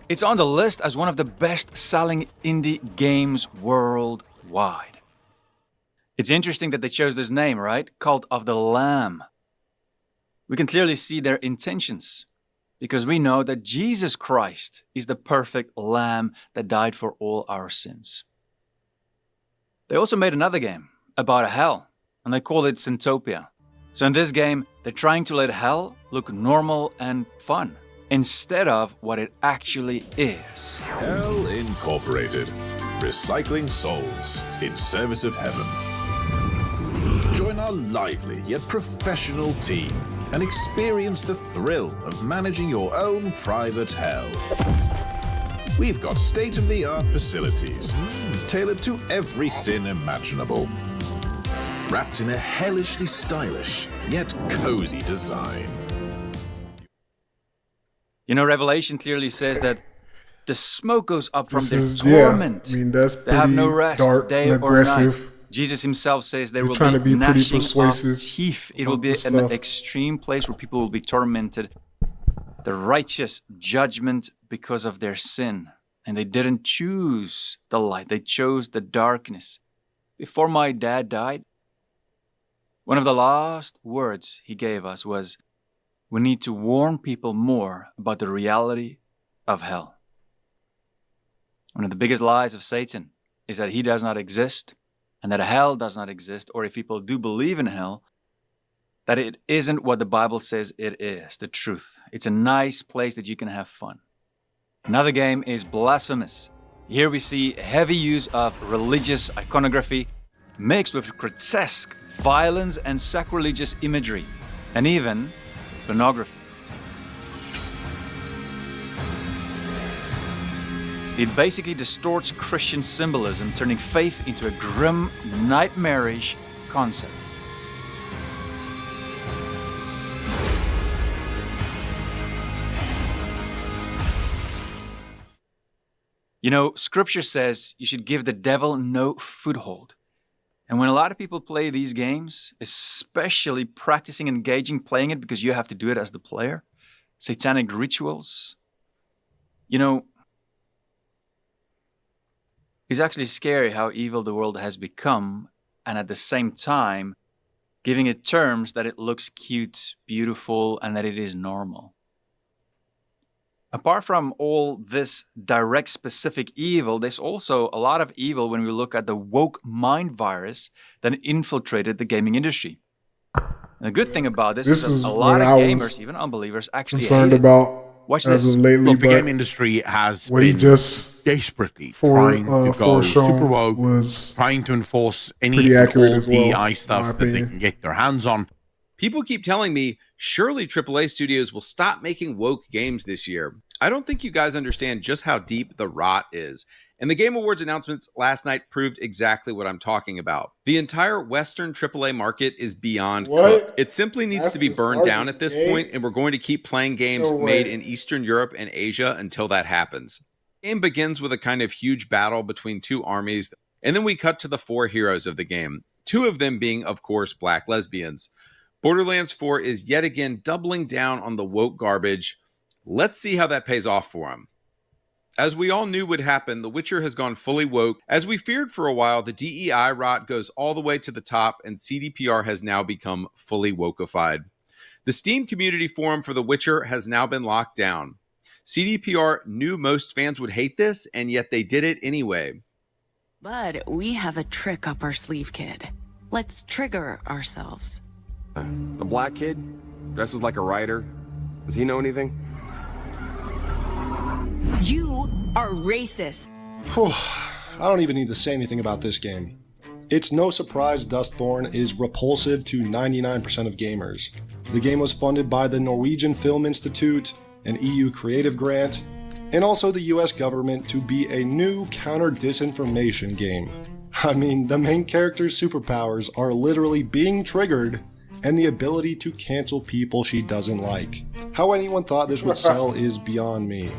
it's on the list as one of the best-selling indie games worldwide. It's interesting that they chose this name, right? Cult of the Lamb. We can clearly see their intentions, because we know that Jesus Christ is the perfect Lamb that died for all our sins. They also made another game about hell, and they called it Syntopia. So in this game, they're trying to let hell look normal and fun, instead of what it actually is. Hell Incorporated. Recycling souls in service of heaven. Join our lively yet professional team and experience the thrill of managing your own private hell. We've got state-of-the-art facilities, tailored to every sin imaginable, wrapped in a hellishly stylish yet cozy design. You know, Revelation clearly says that the smoke goes up from their torment. Yeah, I mean, that's they have pretty no rest, dark day and or night. aggressive. Jesus himself says there They're will trying be to be pretty gnashing persuasive of teeth. It will be about an the stuff. extreme place where people will be tormented. The righteous judgment because of their sin. And they didn't choose the light. They chose the darkness. Before my dad died, one of the last words he gave us was, we need to warn people more about the reality of hell. One of the biggest lies of Satan is that he does not exist, and that hell does not exist, or if people do believe in hell, that it isn't what the Bible says it is, the truth. It's a nice place that you can have fun. Another game is Blasphemous. Here we see heavy use of religious iconography mixed with grotesque violence and sacrilegious imagery, and even pornography. It basically distorts Christian symbolism, turning faith into a grim, nightmarish concept. You know, scripture says you should give the devil no foothold. And when a lot of people play these games, especially practicing, engaging, playing it because you have to do it as the player, satanic rituals, you know, it's actually scary how evil the world has become, and at the same time, giving it terms that it looks cute, beautiful, and that it is normal. Apart from all this direct specific evil, there's also a lot of evil when we look at the woke mind virus that infiltrated the gaming industry. And the good thing about this is that a lot of gamers, even unbelievers, actually concerned hate it. about Watch as this. of lately. Look, the but game industry has what he been just desperately trying to go super woke, was trying to enforce any pretty and accurate all as well, DEI in stuff my that they opinion. can get their hands on. People keep telling me, surely AAA studios will stop making woke games this year. I don't think you guys understand just how deep the rot is. And the Game Awards announcements last night proved exactly what I'm talking about. The entire Western AAA market is beyond cooked. It simply needs to be burned down at this point, and we're going to keep playing games made in Eastern Europe and Asia until that happens. The game begins with a kind of huge battle between two armies, and then we cut to the four heroes of the game, two of them being, of course, black lesbians. Borderlands 4 is yet again doubling down on the woke garbage. Let's see how that pays off for him. As we all knew would happen, The Witcher has gone fully woke. As we feared for a while, the DEI rot goes all the way to the top, and CDPR has now become fully wokeified. The Steam community forum for The Witcher has now been locked down. CDPR knew most fans would hate this, and yet they did it anyway. But we have a trick up our sleeve, kid. Let's trigger ourselves. The black kid dresses like a writer. Does he know anything? You are racist. I don't even need to say anything about this game. It's no surprise Dustborn is repulsive to 99% of gamers. The game was funded by the Norwegian Film Institute, an EU creative grant, and also the US government to be a new counter-disinformation game. I mean, the main character's superpowers are literally being triggered and the ability to cancel people she doesn't like. How anyone thought this would sell is beyond me.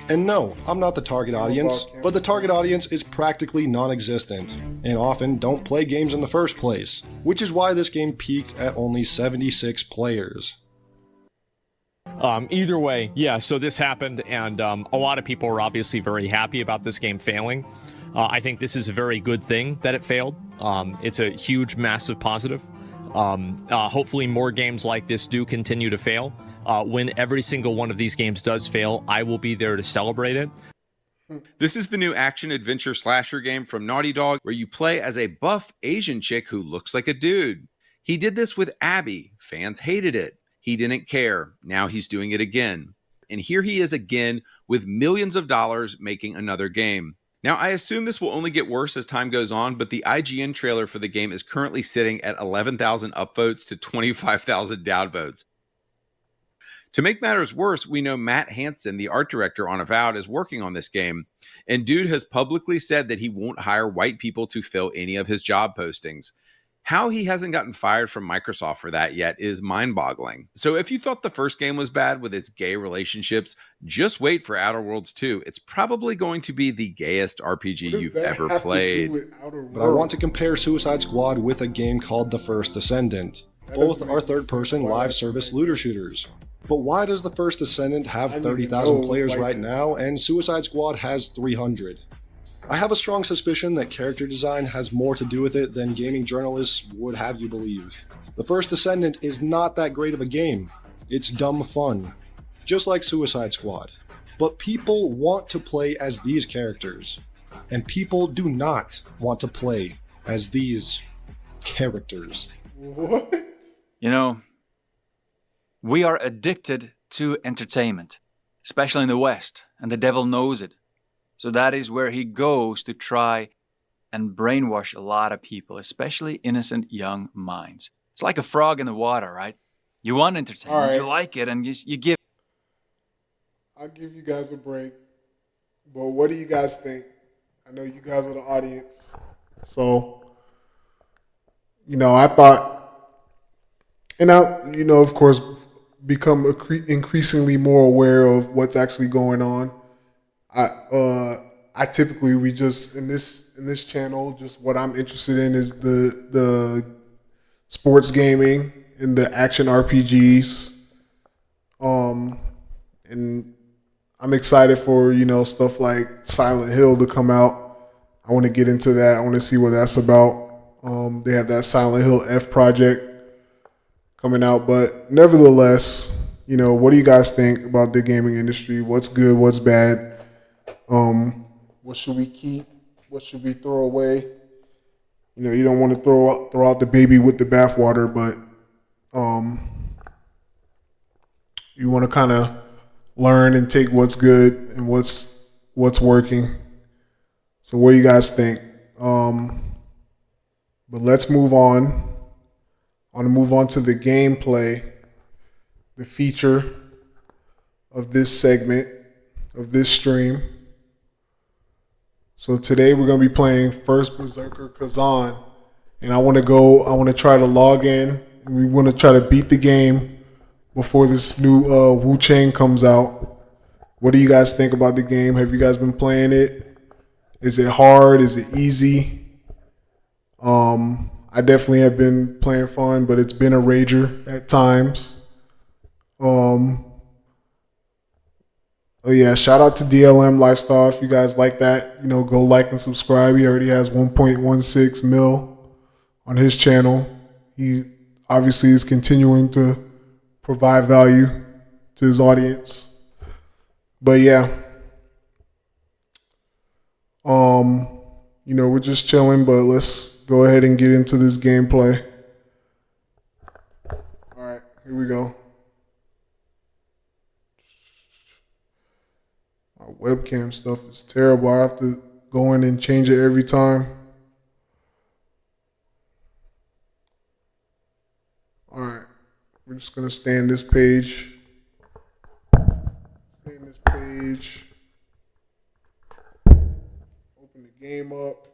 And no, I'm not the target audience, but the target audience is practically non-existent, and often don't play games in the first place, which is why this game peaked at only 76 players. Either way, yeah, so this happened, and a lot of people are obviously very happy about this game failing. I think this is a very good thing that it failed. It's a huge, massive positive. Hopefully more games like this do continue to fail. When every single one of these games does fail, I will be there to celebrate it. This is the new action-adventure slasher game from Naughty Dog, where you play as a buff Asian chick who looks like a dude. He did this with Abby. Fans hated it. He didn't care. Now he's doing it again. And here he is again with millions of dollars making another game. Now, I assume this will only get worse as time goes on, but the IGN trailer for the game is currently sitting at 11,000 upvotes to 25,000 downvotes. To make matters worse, we know Matt Hansen, the art director on Avowed, is working on this game, and dude has publicly said that he won't hire white people to fill any of his job postings. How he hasn't gotten fired from Microsoft for that yet is mind-boggling. So if you thought the first game was bad with its gay relationships, just wait for Outer Worlds 2. It's probably going to be the gayest RPG you've ever played. But I want to compare Suicide Squad with a game called The First Descendant. Both are third-person live service looter shooters. But why does The First Descendant have 30,000 players right now and Suicide Squad has 300? I have a strong suspicion that character design has more to do with it than gaming journalists would have you believe. The First Descendant is not that great of a game. It's dumb fun, just like Suicide Squad. But people want to play as these characters, and people do not want to play as these characters. What? You know, we are addicted to entertainment, especially in the West, and the devil knows it. So that is where he goes to try and brainwash a lot of people, especially innocent young minds. It's like a frog in the water, right? You want entertainment, Right. you like it, and you give. I'll give you guys a break. But what do you guys think? I know you guys are the audience. So, I thought, and I, of course, become increasingly more aware of what's actually going on. I typically, we just in this channel, just what I'm interested in is the sports gaming and the action RPGs. And I'm excited for stuff like Silent Hill to come out. I want to get into that. I want to see what that's about. They have that Silent Hill F project coming out, but nevertheless, what do you guys think about the gaming industry? What's good? What's bad? What should we keep? What should we throw away? You don't want to throw out the baby with the bathwater, but you want to kind of learn and take what's good and what's working. So what do you guys think? But let's move on. I want to move on to the gameplay, the feature of this segment, of this stream. So today we're going to be playing First Berserker Khazan. And I want to try to log in. And we want to try to beat the game before this new Wu Chang comes out. What do you guys think about the game? Have you guys been playing it? Is it hard? Is it easy? I definitely have been playing fun, but it's been a rager at times. Oh yeah, shout out to DLM Lifestyle. If you guys like that, go like and subscribe. He already has 1.16 mil on his channel. He obviously is continuing to provide value to his audience. But yeah, we're just chilling, but let's go ahead and get into this gameplay. All right, here we go. My webcam stuff is terrible. I have to go in and change it every time. All right, we're just gonna stay in this page. Stay in this page. Open the game up.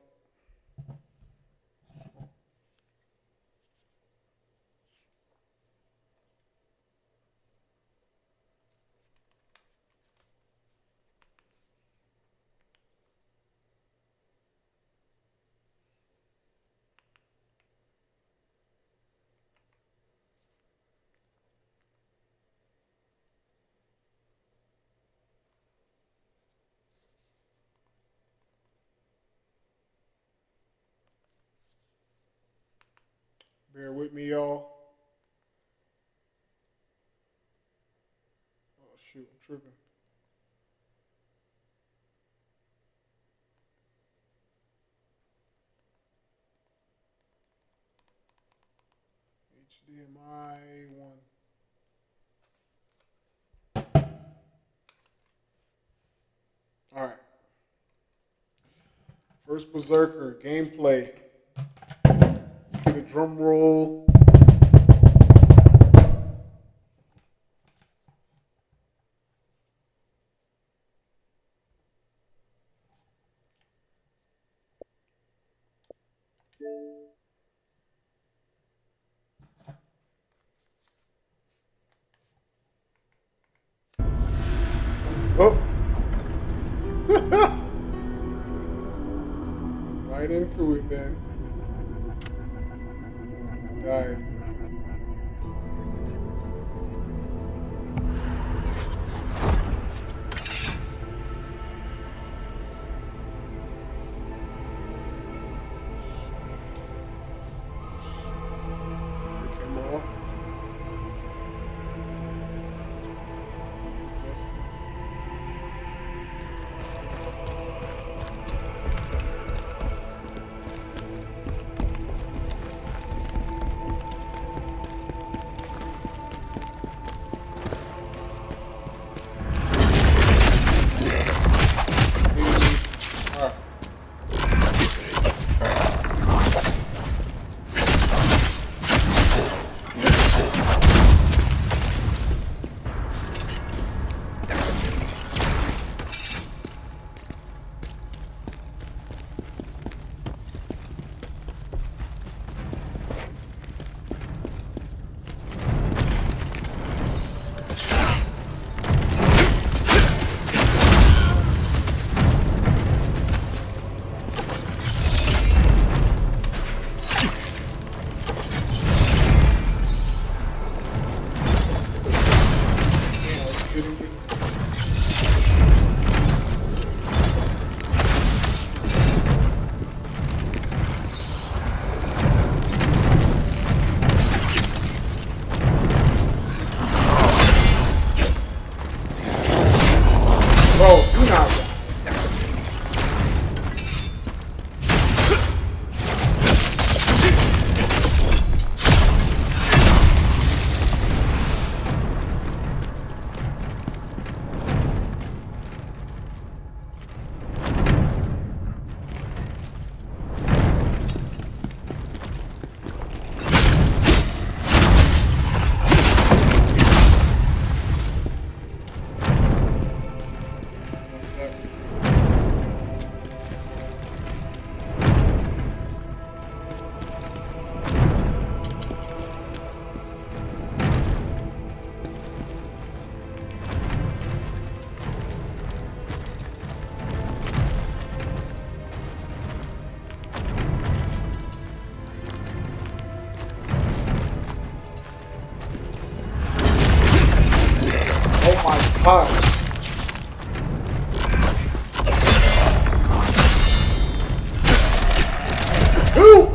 Bear with me, y'all. Oh, shoot, I'm tripping. HDMI 1. All right. First Berserker gameplay. Let's get a drum roll. Oh. Right into it then. I died. Camera off. Bro, you not. Oh my god. Ooh!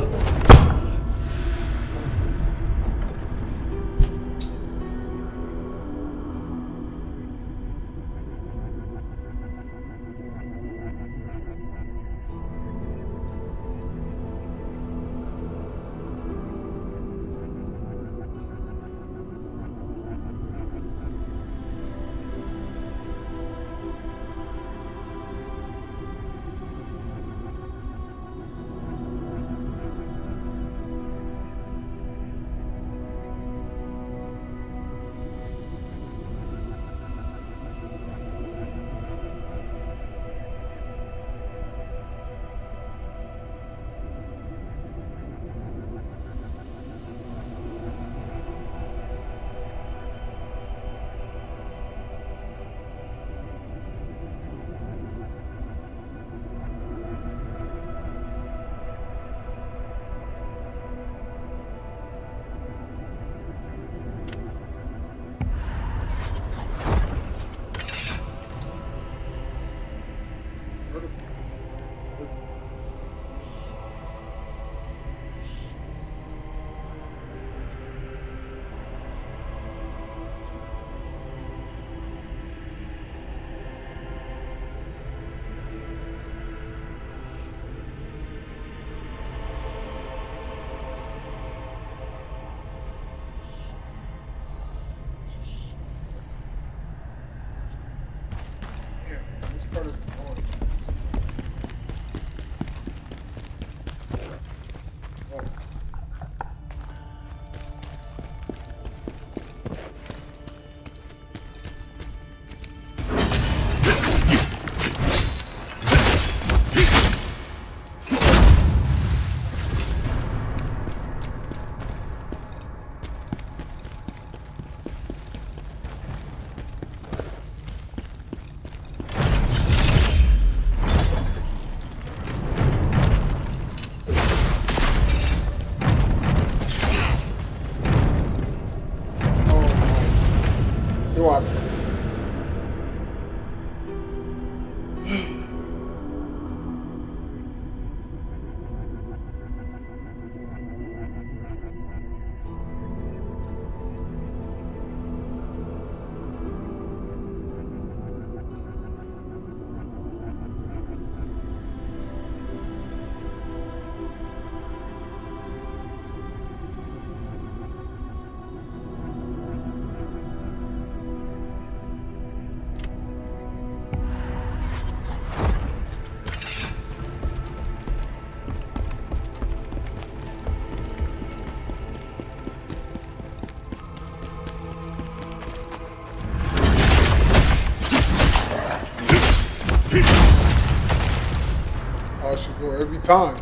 That's how it should go every time.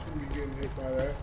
Shouldn't be getting hit by that.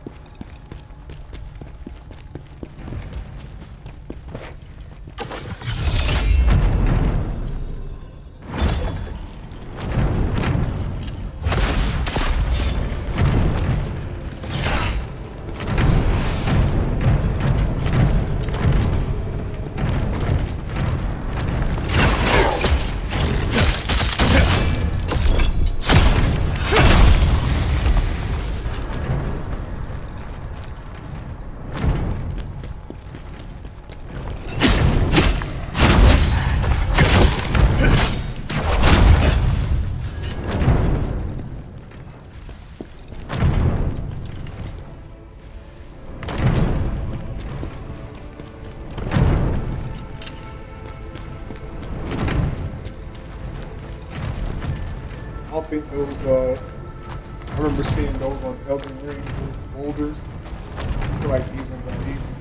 I don't think those, I remember seeing those on Elden Ring, those boulders. I feel like these ones are easy.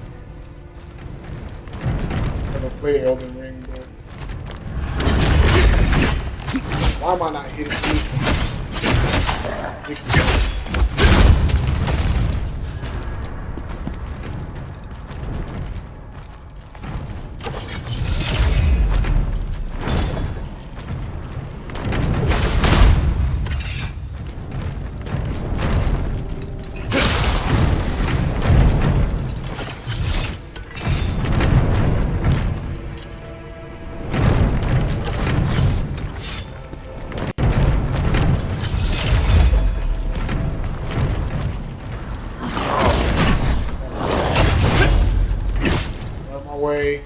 I never played Elden Ring, but why am I not hitting these? Way.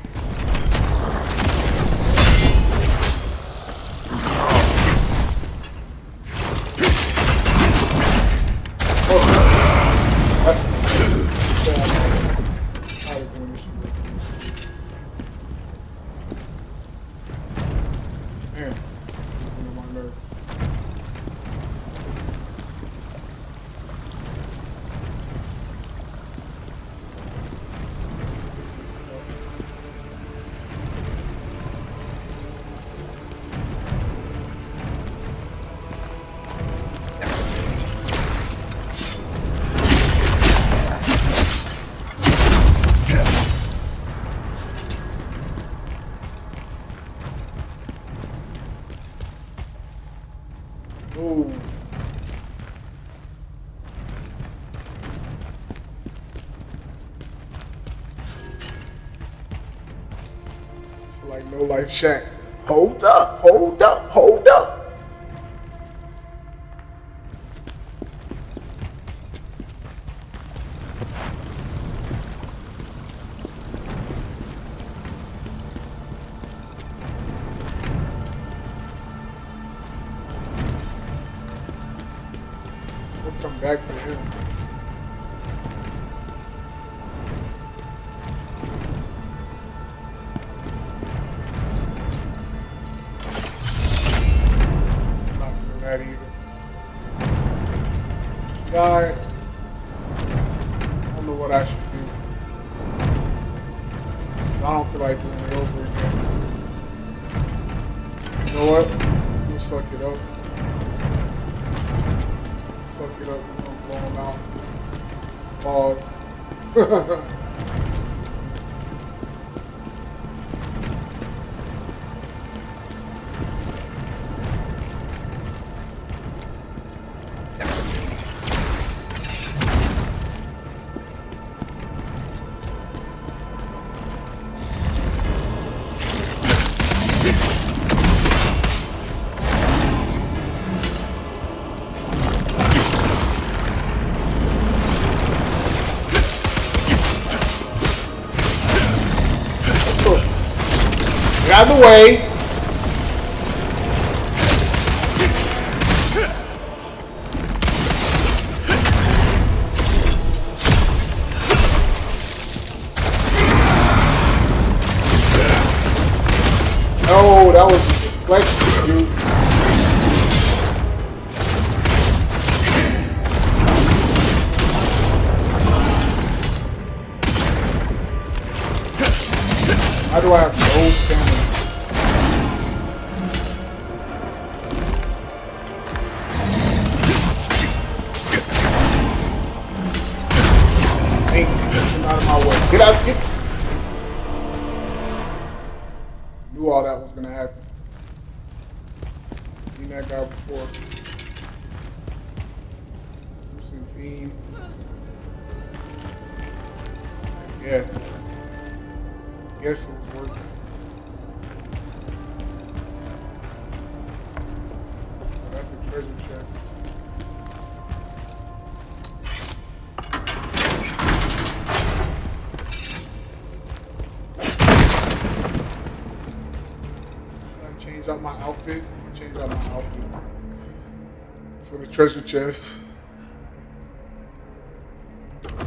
Ooh. Like no life shack. Hold up, hold up, hold up. We'll come back to him. guy. I don't know what I should do. I don't feel like doing it over again. You know what? We'll suck it up. Suck it up. We're gonna blow him out. Pause. Get out of the way. Oh, that was the deflection, dude. How do I have no stamina? Hey, get out of my way. Get out. Get. Knew all that was gonna happen. Seen that guy before. Some fiend. Yes. Guess it was worth it. Oh, that's a treasure chest. Change out my outfit. Change out my outfit for the treasure chest. Let's go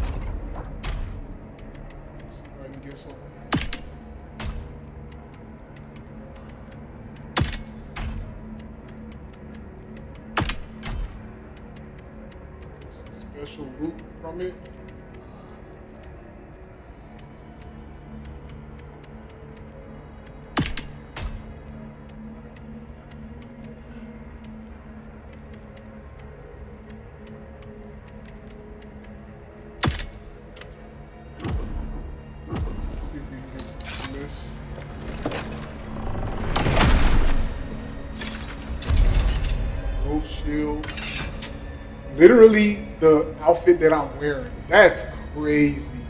ahead and get some. Some special loot from it. Shield. Literally the outfit that I'm wearing. That's crazy.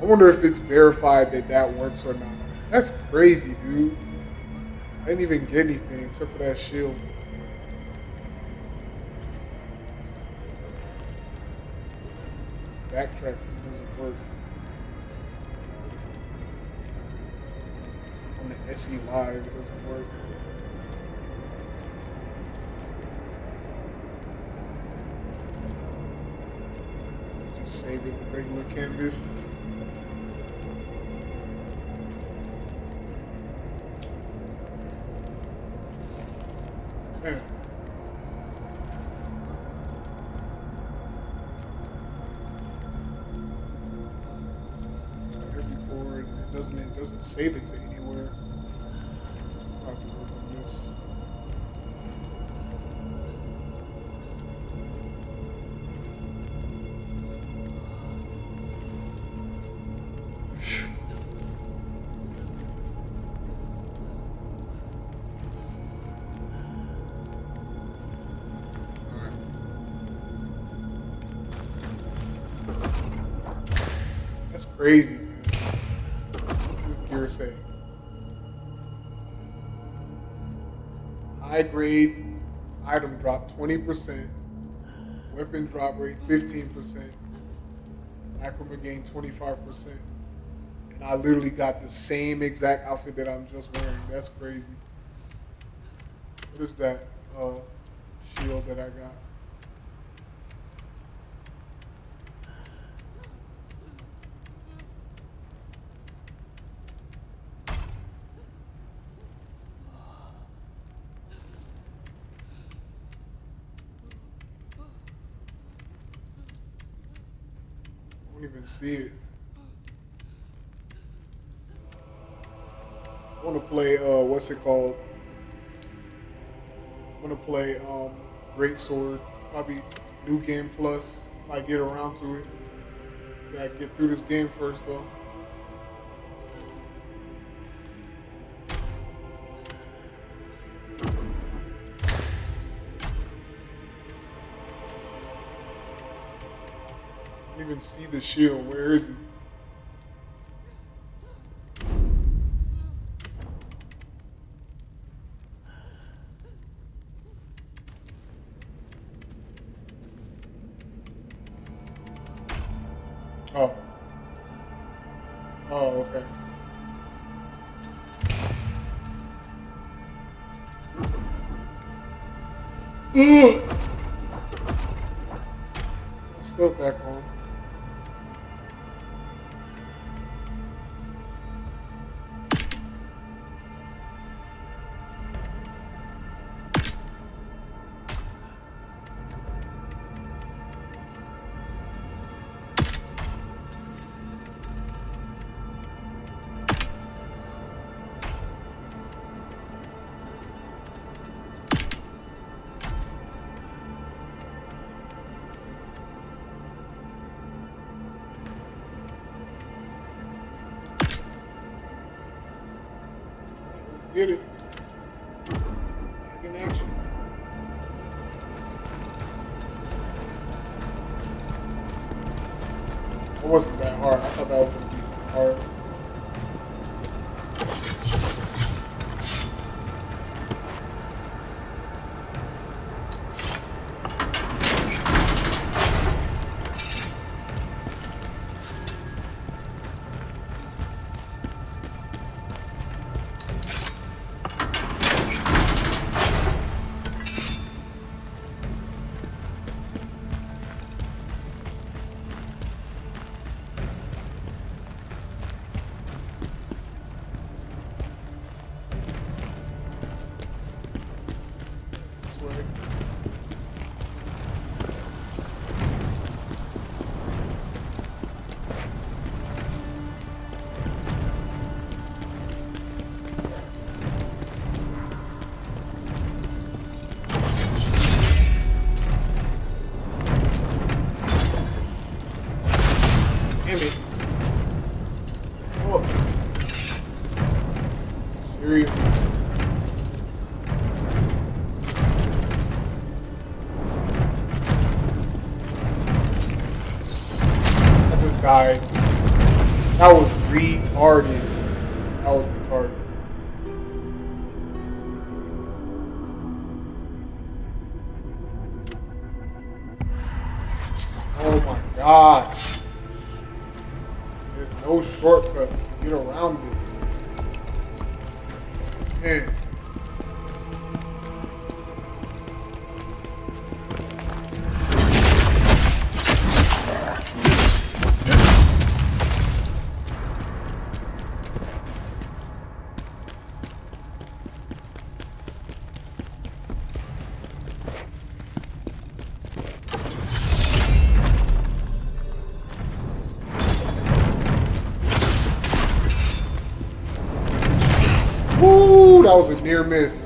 I wonder if it's verified that that works or not. That's crazy, dude. I didn't even get anything except for that shield. Backtracking doesn't work. On the SE Live, it doesn't work. Save it the regular canvas. Man. Every board, it doesn't save it to anywhere. I'll have to work on this. Crazy, man. What's this gear say? High grade item drop 20%, weapon drop rate 15%, accurate gain 25%. And I literally got the same exact outfit that I'm just wearing. That's crazy. What is that shield that I got? don't even see it. I want to play, what's it called? I'm going to play Great Sword, probably New Game Plus, if I get around to it. Gotta get through this game first, though. I don't even see the shield. Where is it? Oh. Oh, okay. Ugh. Stuff back on. Get it. Back in action. It wasn't that hard. I thought that was going to be hard. Seriously. I just died. That was retarded. That was retarded. Oh my god. There's no shortcut to get around this. Man. Woo, that was a near miss.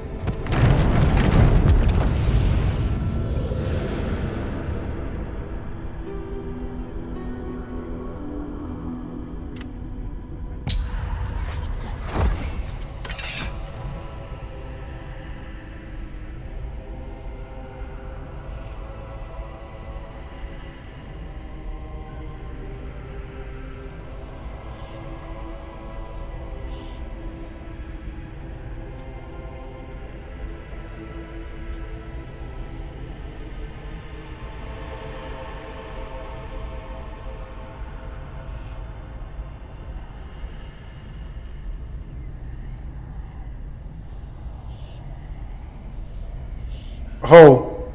Oh.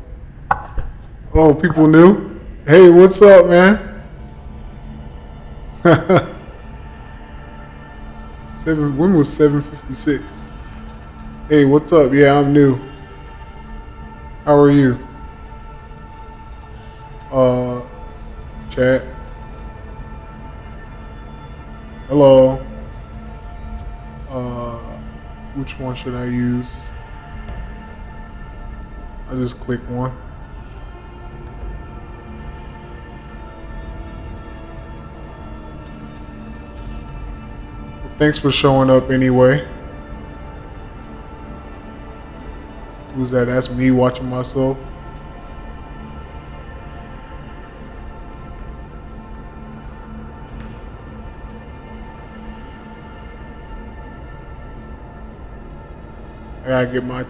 Oh, people knew? Hey, what's up, man? When was 7:56? Hey, what's up? Yeah, I'm new. How are you? Chat. Hello. Which one should I use? I just click one. Thanks for showing up anyway. Who's that? That's me watching myself. I gotta get my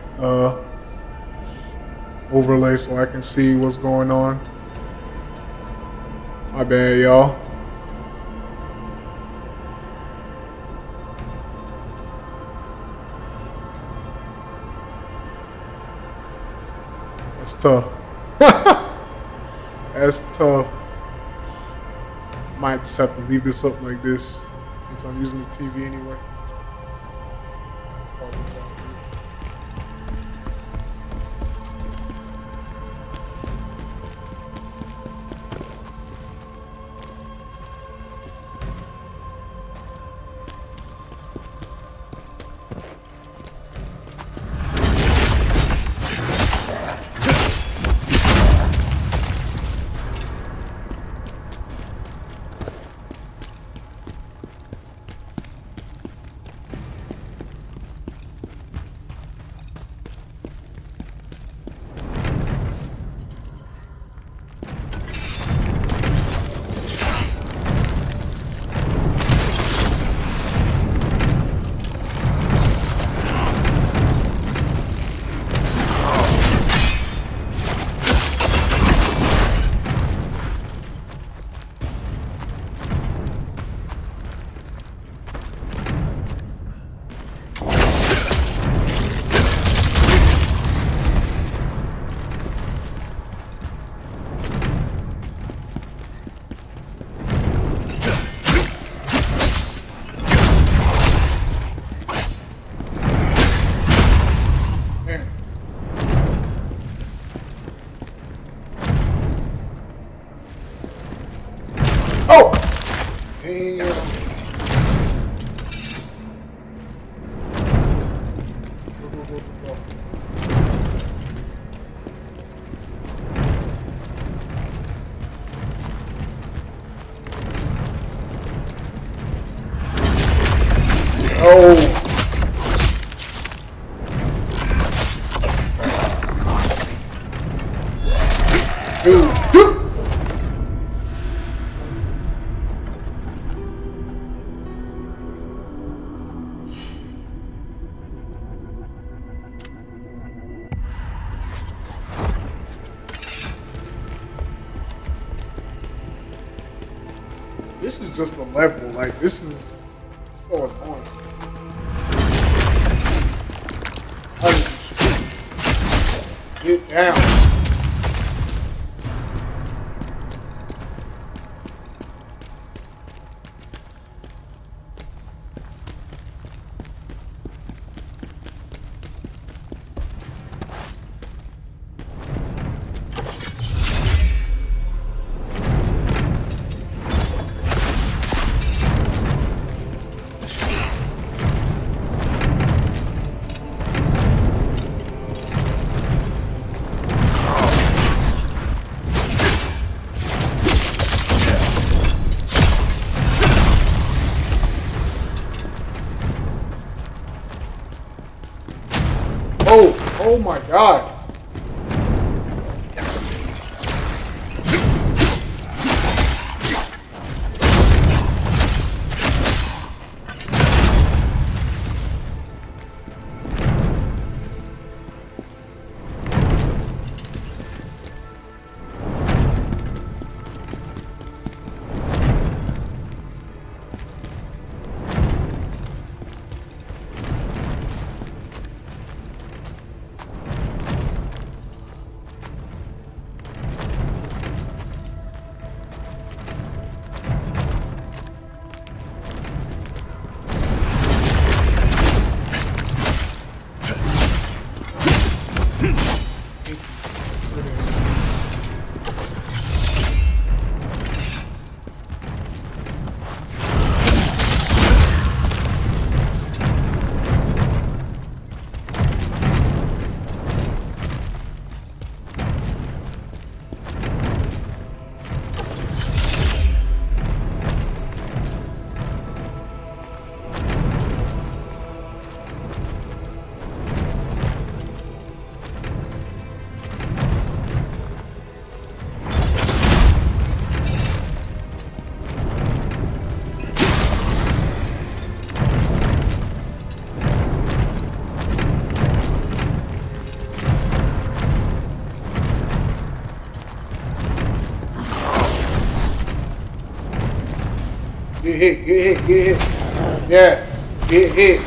overlay so I can see what's going on. My bad, y'all. That's tough. That's tough. Might just have to leave this up like this since I'm using the TV anyway. Oh! Damn. Oh! Dude. This is just a level, like, this is so annoying. Sit down. Oh my God. Get hit, get hit, get hit. Yes, get hit.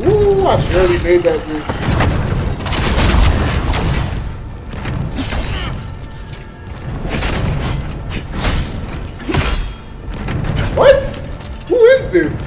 Ooh, I barely made that dude. What? Who is this?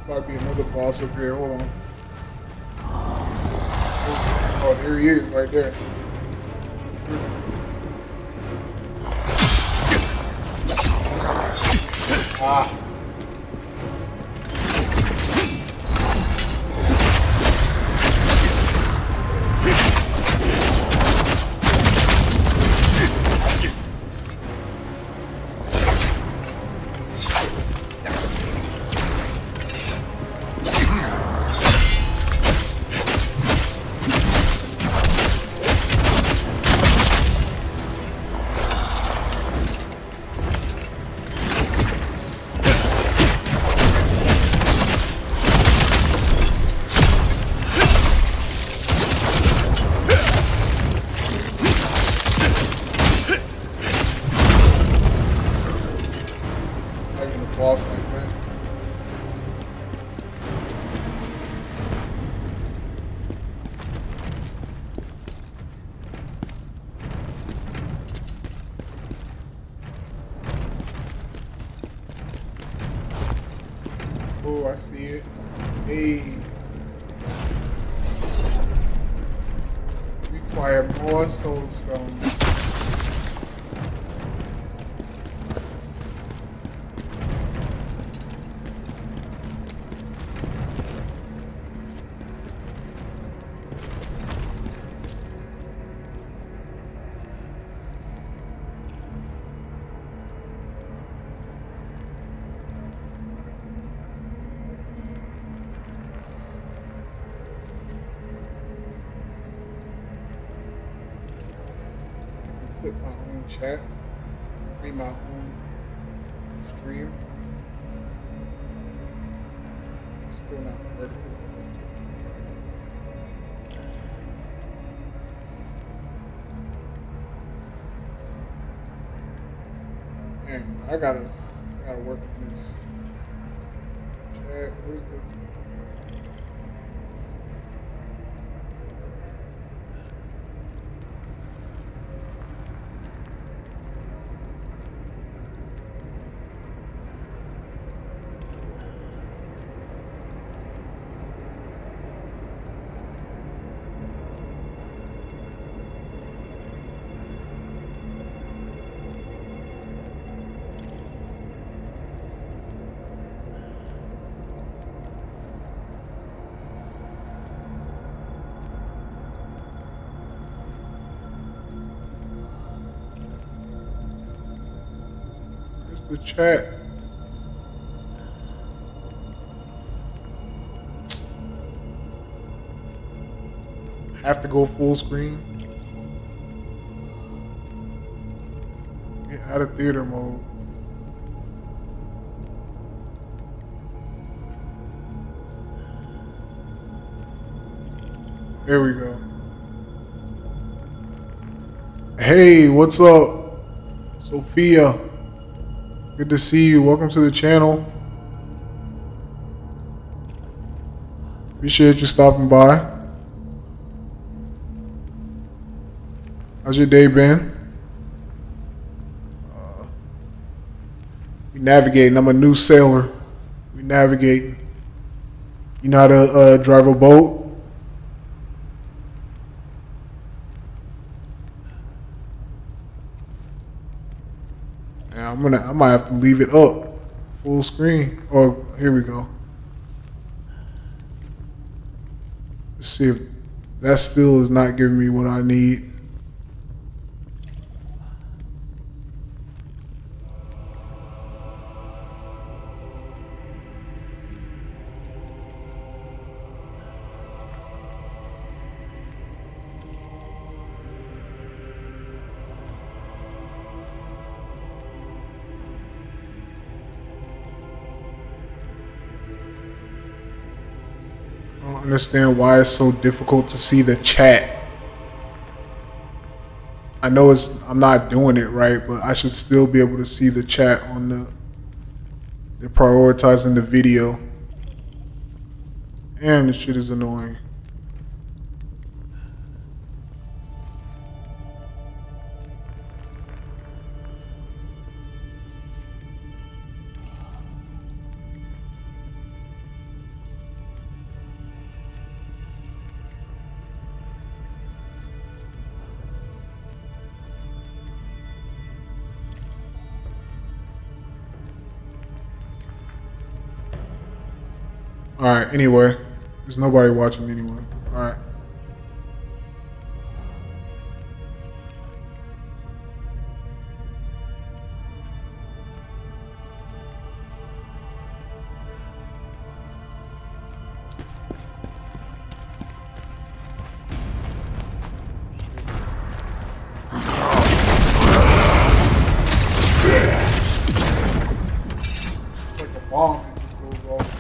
Might be another boss up here. Hold on. Oh, there he is, right there. Ah. Boss like that. Oh, I see it. Hey. Require more soul stones. Click my own chat, read my own stream. Still not vertical. Man, I gotta work on this. Chat, where's the the chat? Have to go full screen. Get out of theater mode. There we go. Hey, what's up? Sophia. Good to see you. Welcome to the channel. Appreciate you stopping by. How's your day been? We navigating. I'm a new sailor. We navigating. You know how to drive a boat? Yeah, I might have to leave it up, full screen. Oh, here we go. Let's see if that still is not giving me what I need. I don't understand why it's so difficult to see the chat. I know I'm not doing it right, but I should still be able to see the chat on they're prioritizing the video. And this shit is annoying. Alright, anyway. There's nobody watching anyway. Alright. It's like a bomb that just goes off.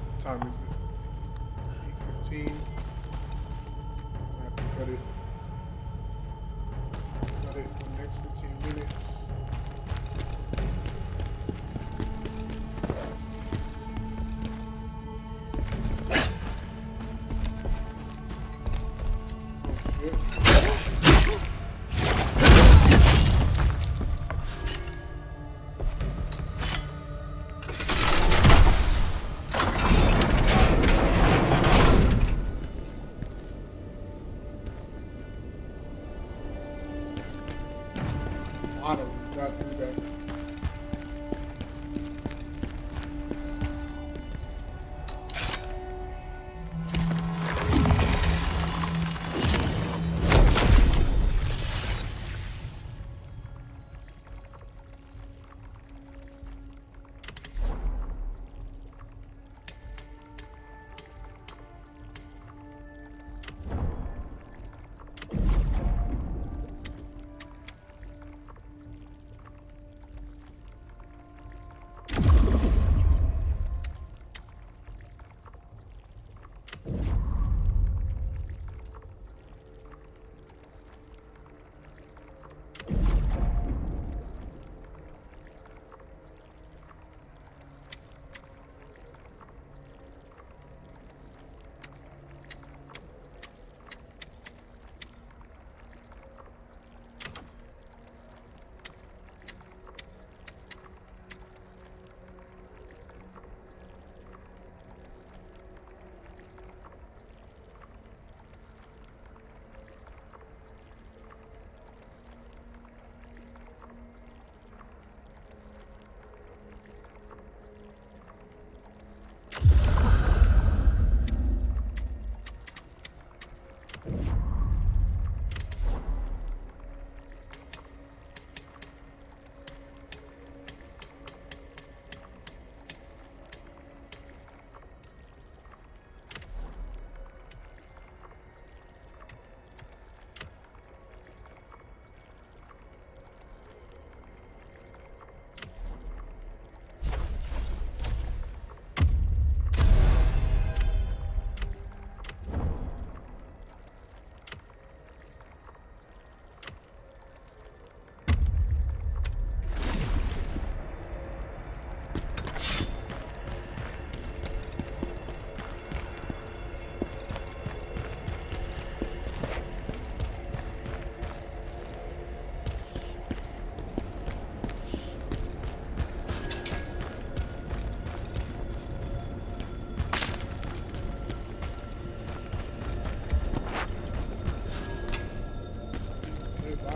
What time is it? 8:15. I have to cut it. Cut it for the next 15 minutes. Got through that.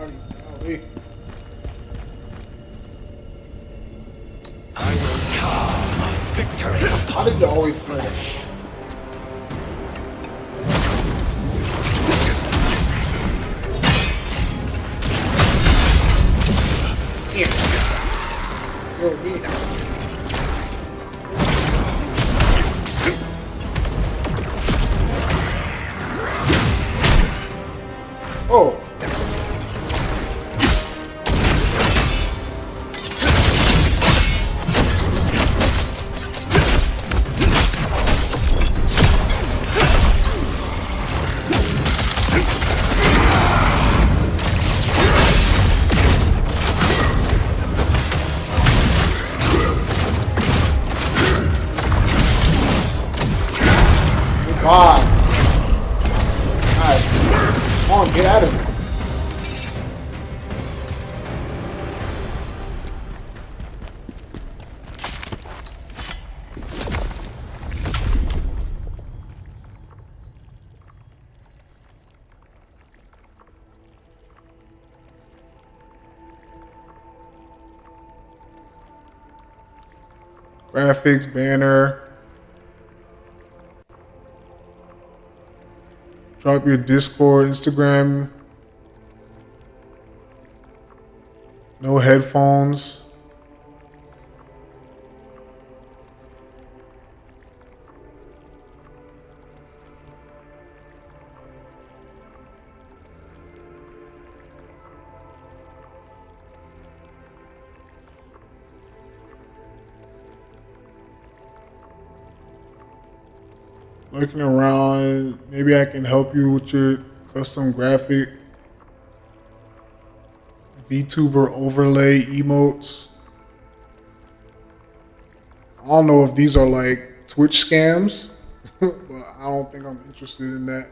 Golly. I will carve victory. How does it always finish? Kill me now. Oh. God. Come on, get out of here. Graphics, banner. Drop your Discord, Instagram. No headphones. Looking around, maybe I can help you with your custom graphic. VTuber overlay emotes. I don't know if these are like Twitch scams, but I don't think I'm interested in that.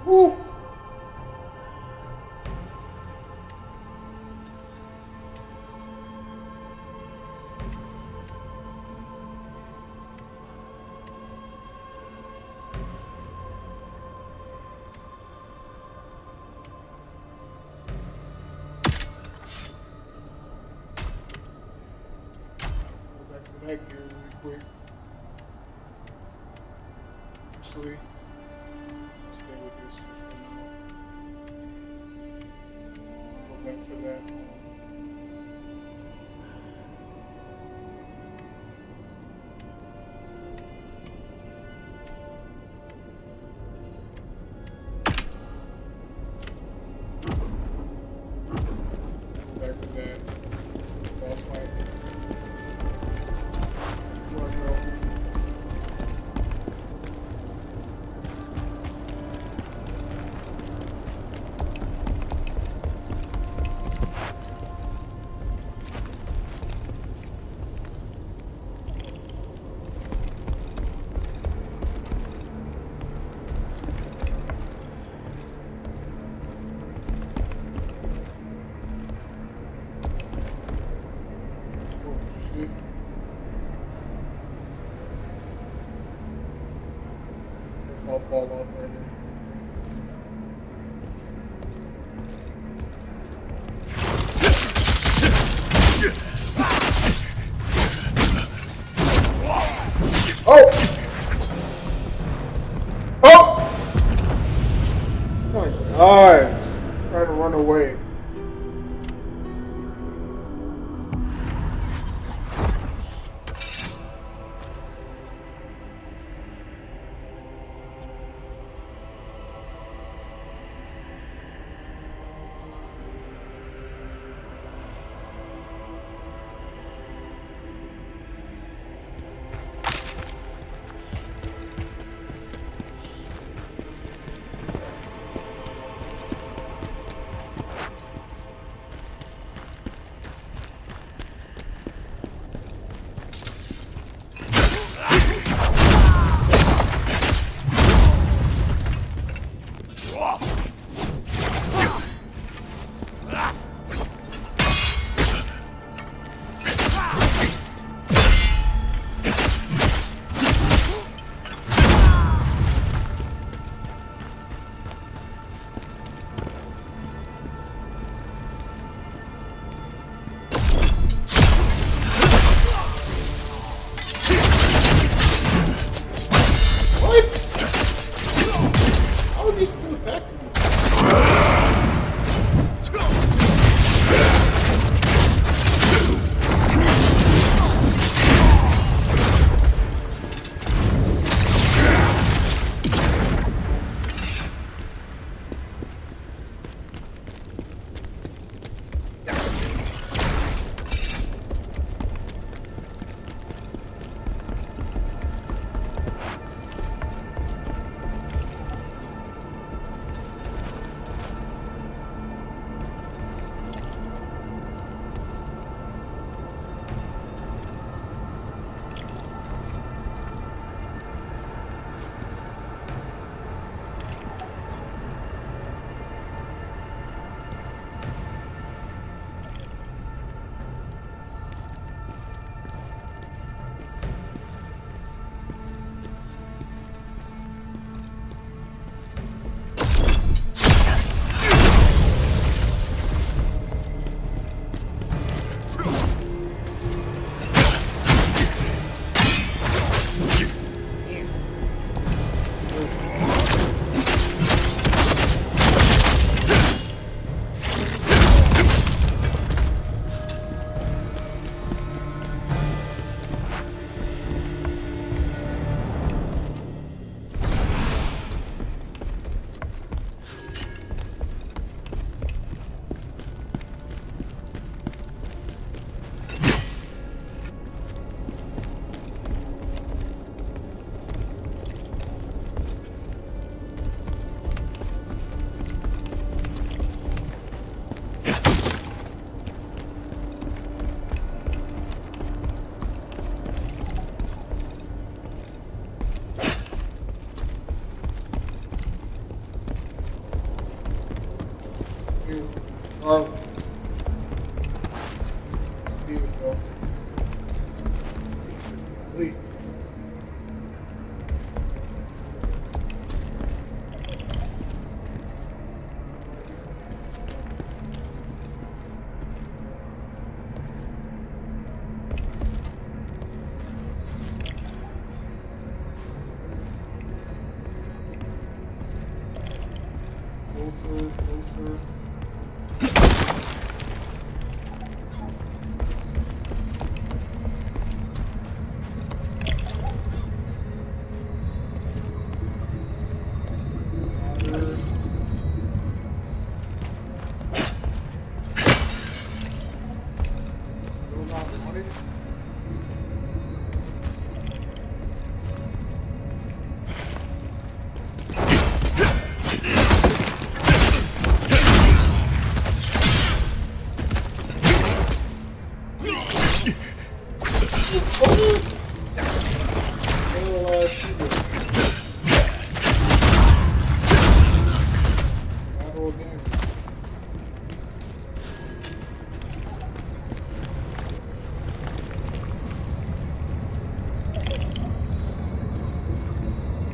Woo. Go back to that gear really quick. Actually, let's stay with this just for now. Go back to that. Go back to that. Boss fight. Run, bro. Shit. If I'll fall off right here. Oh! Oh! Oh my God. Trying to run away.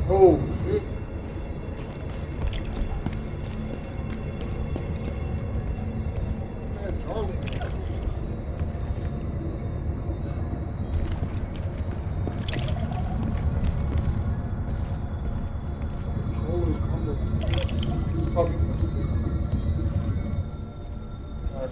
Oh, shit. Man, Charlie. Controller's number. It's probably upstairs. Alright,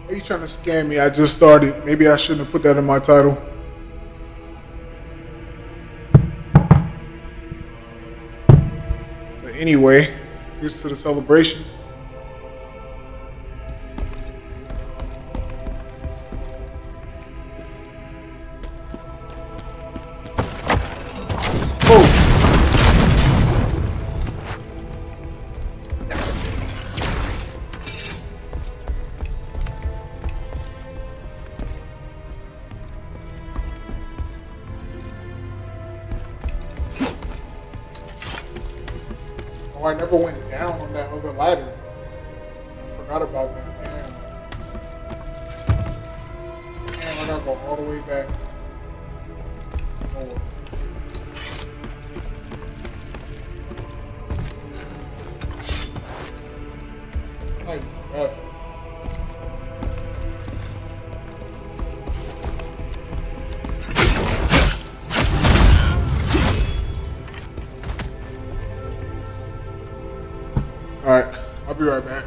Are you trying to scam me? I just started. Maybe I shouldn't have put that in my title. But anyway, here's to the celebration. Oh, I never went down on that other ladder. I forgot about that. Damn, I gotta go all the way back. Oh, well. I use the bathroom. be right back.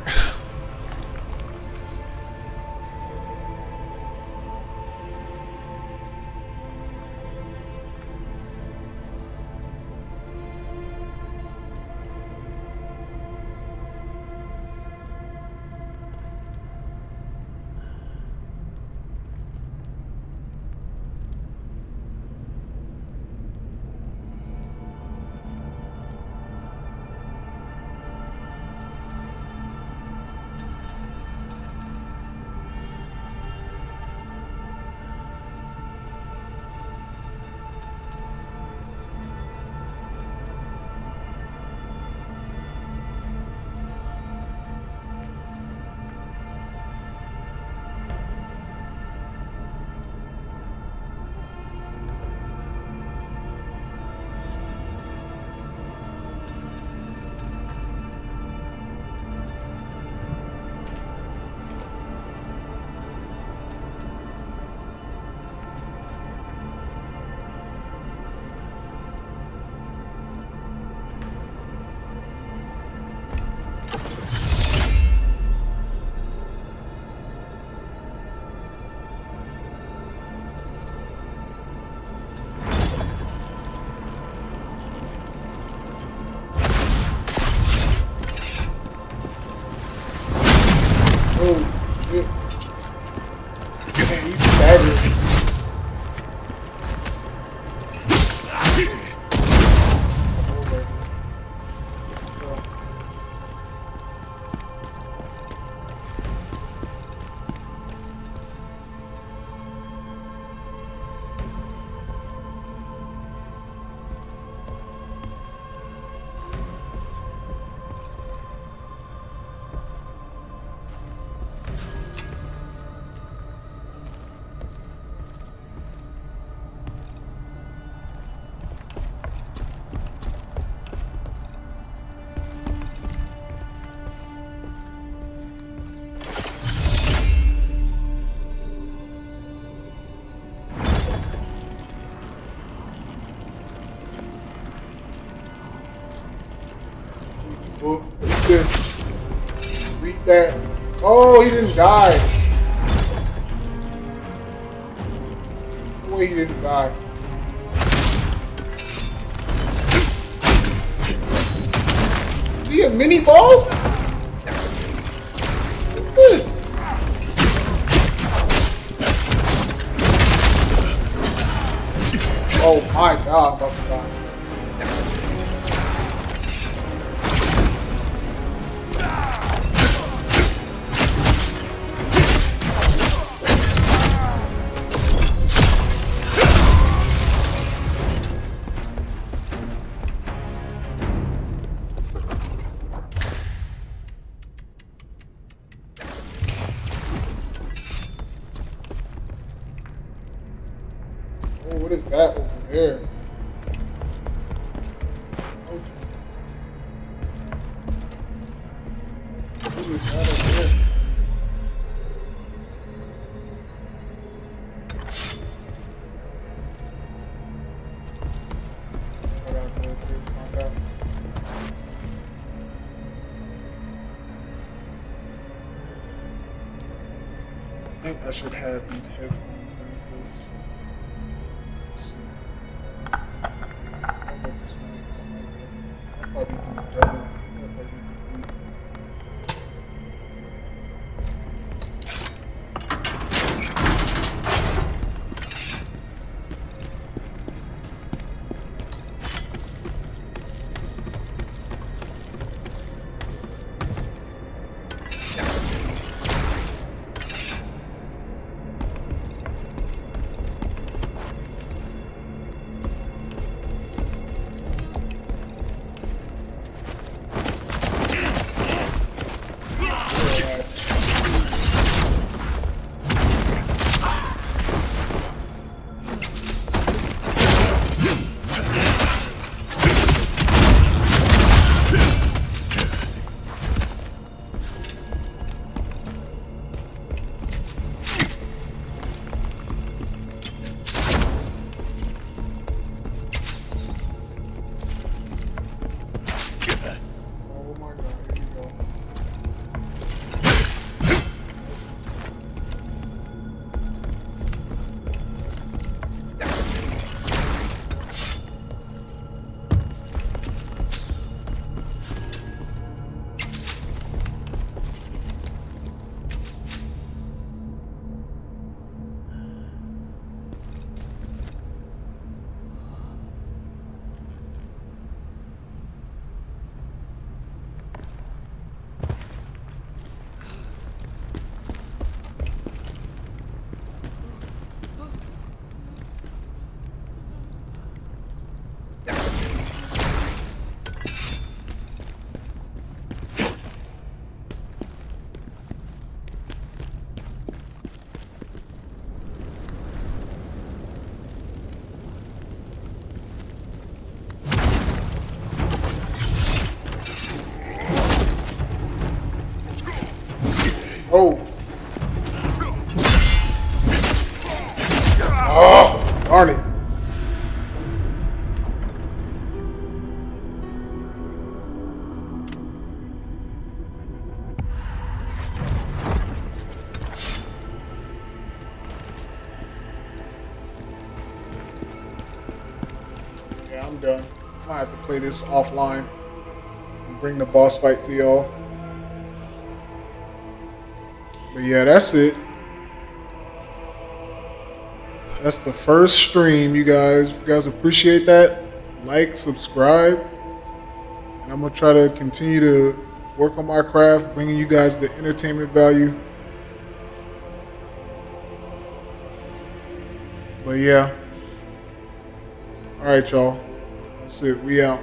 Oh, shit. Man, he's staggered. Look at this. Read that. Oh, he didn't die. No way he didn't die. Is he a mini boss? Oh my god, I'm about to die. Oh, what is that over there? What is that over there? So I gotta go through and find out. I think I should have these headphones in close. Let's see. I love this one. I'll probably do double. I'll probably do I'm done. I might have to play this offline and bring the boss fight to y'all. But yeah, that's it. That's the first stream, you guys. If you guys appreciate that, like, subscribe. And I'm going to try to continue to work on my craft, bringing you guys the entertainment value. But yeah. All right, y'all. That's it. We out.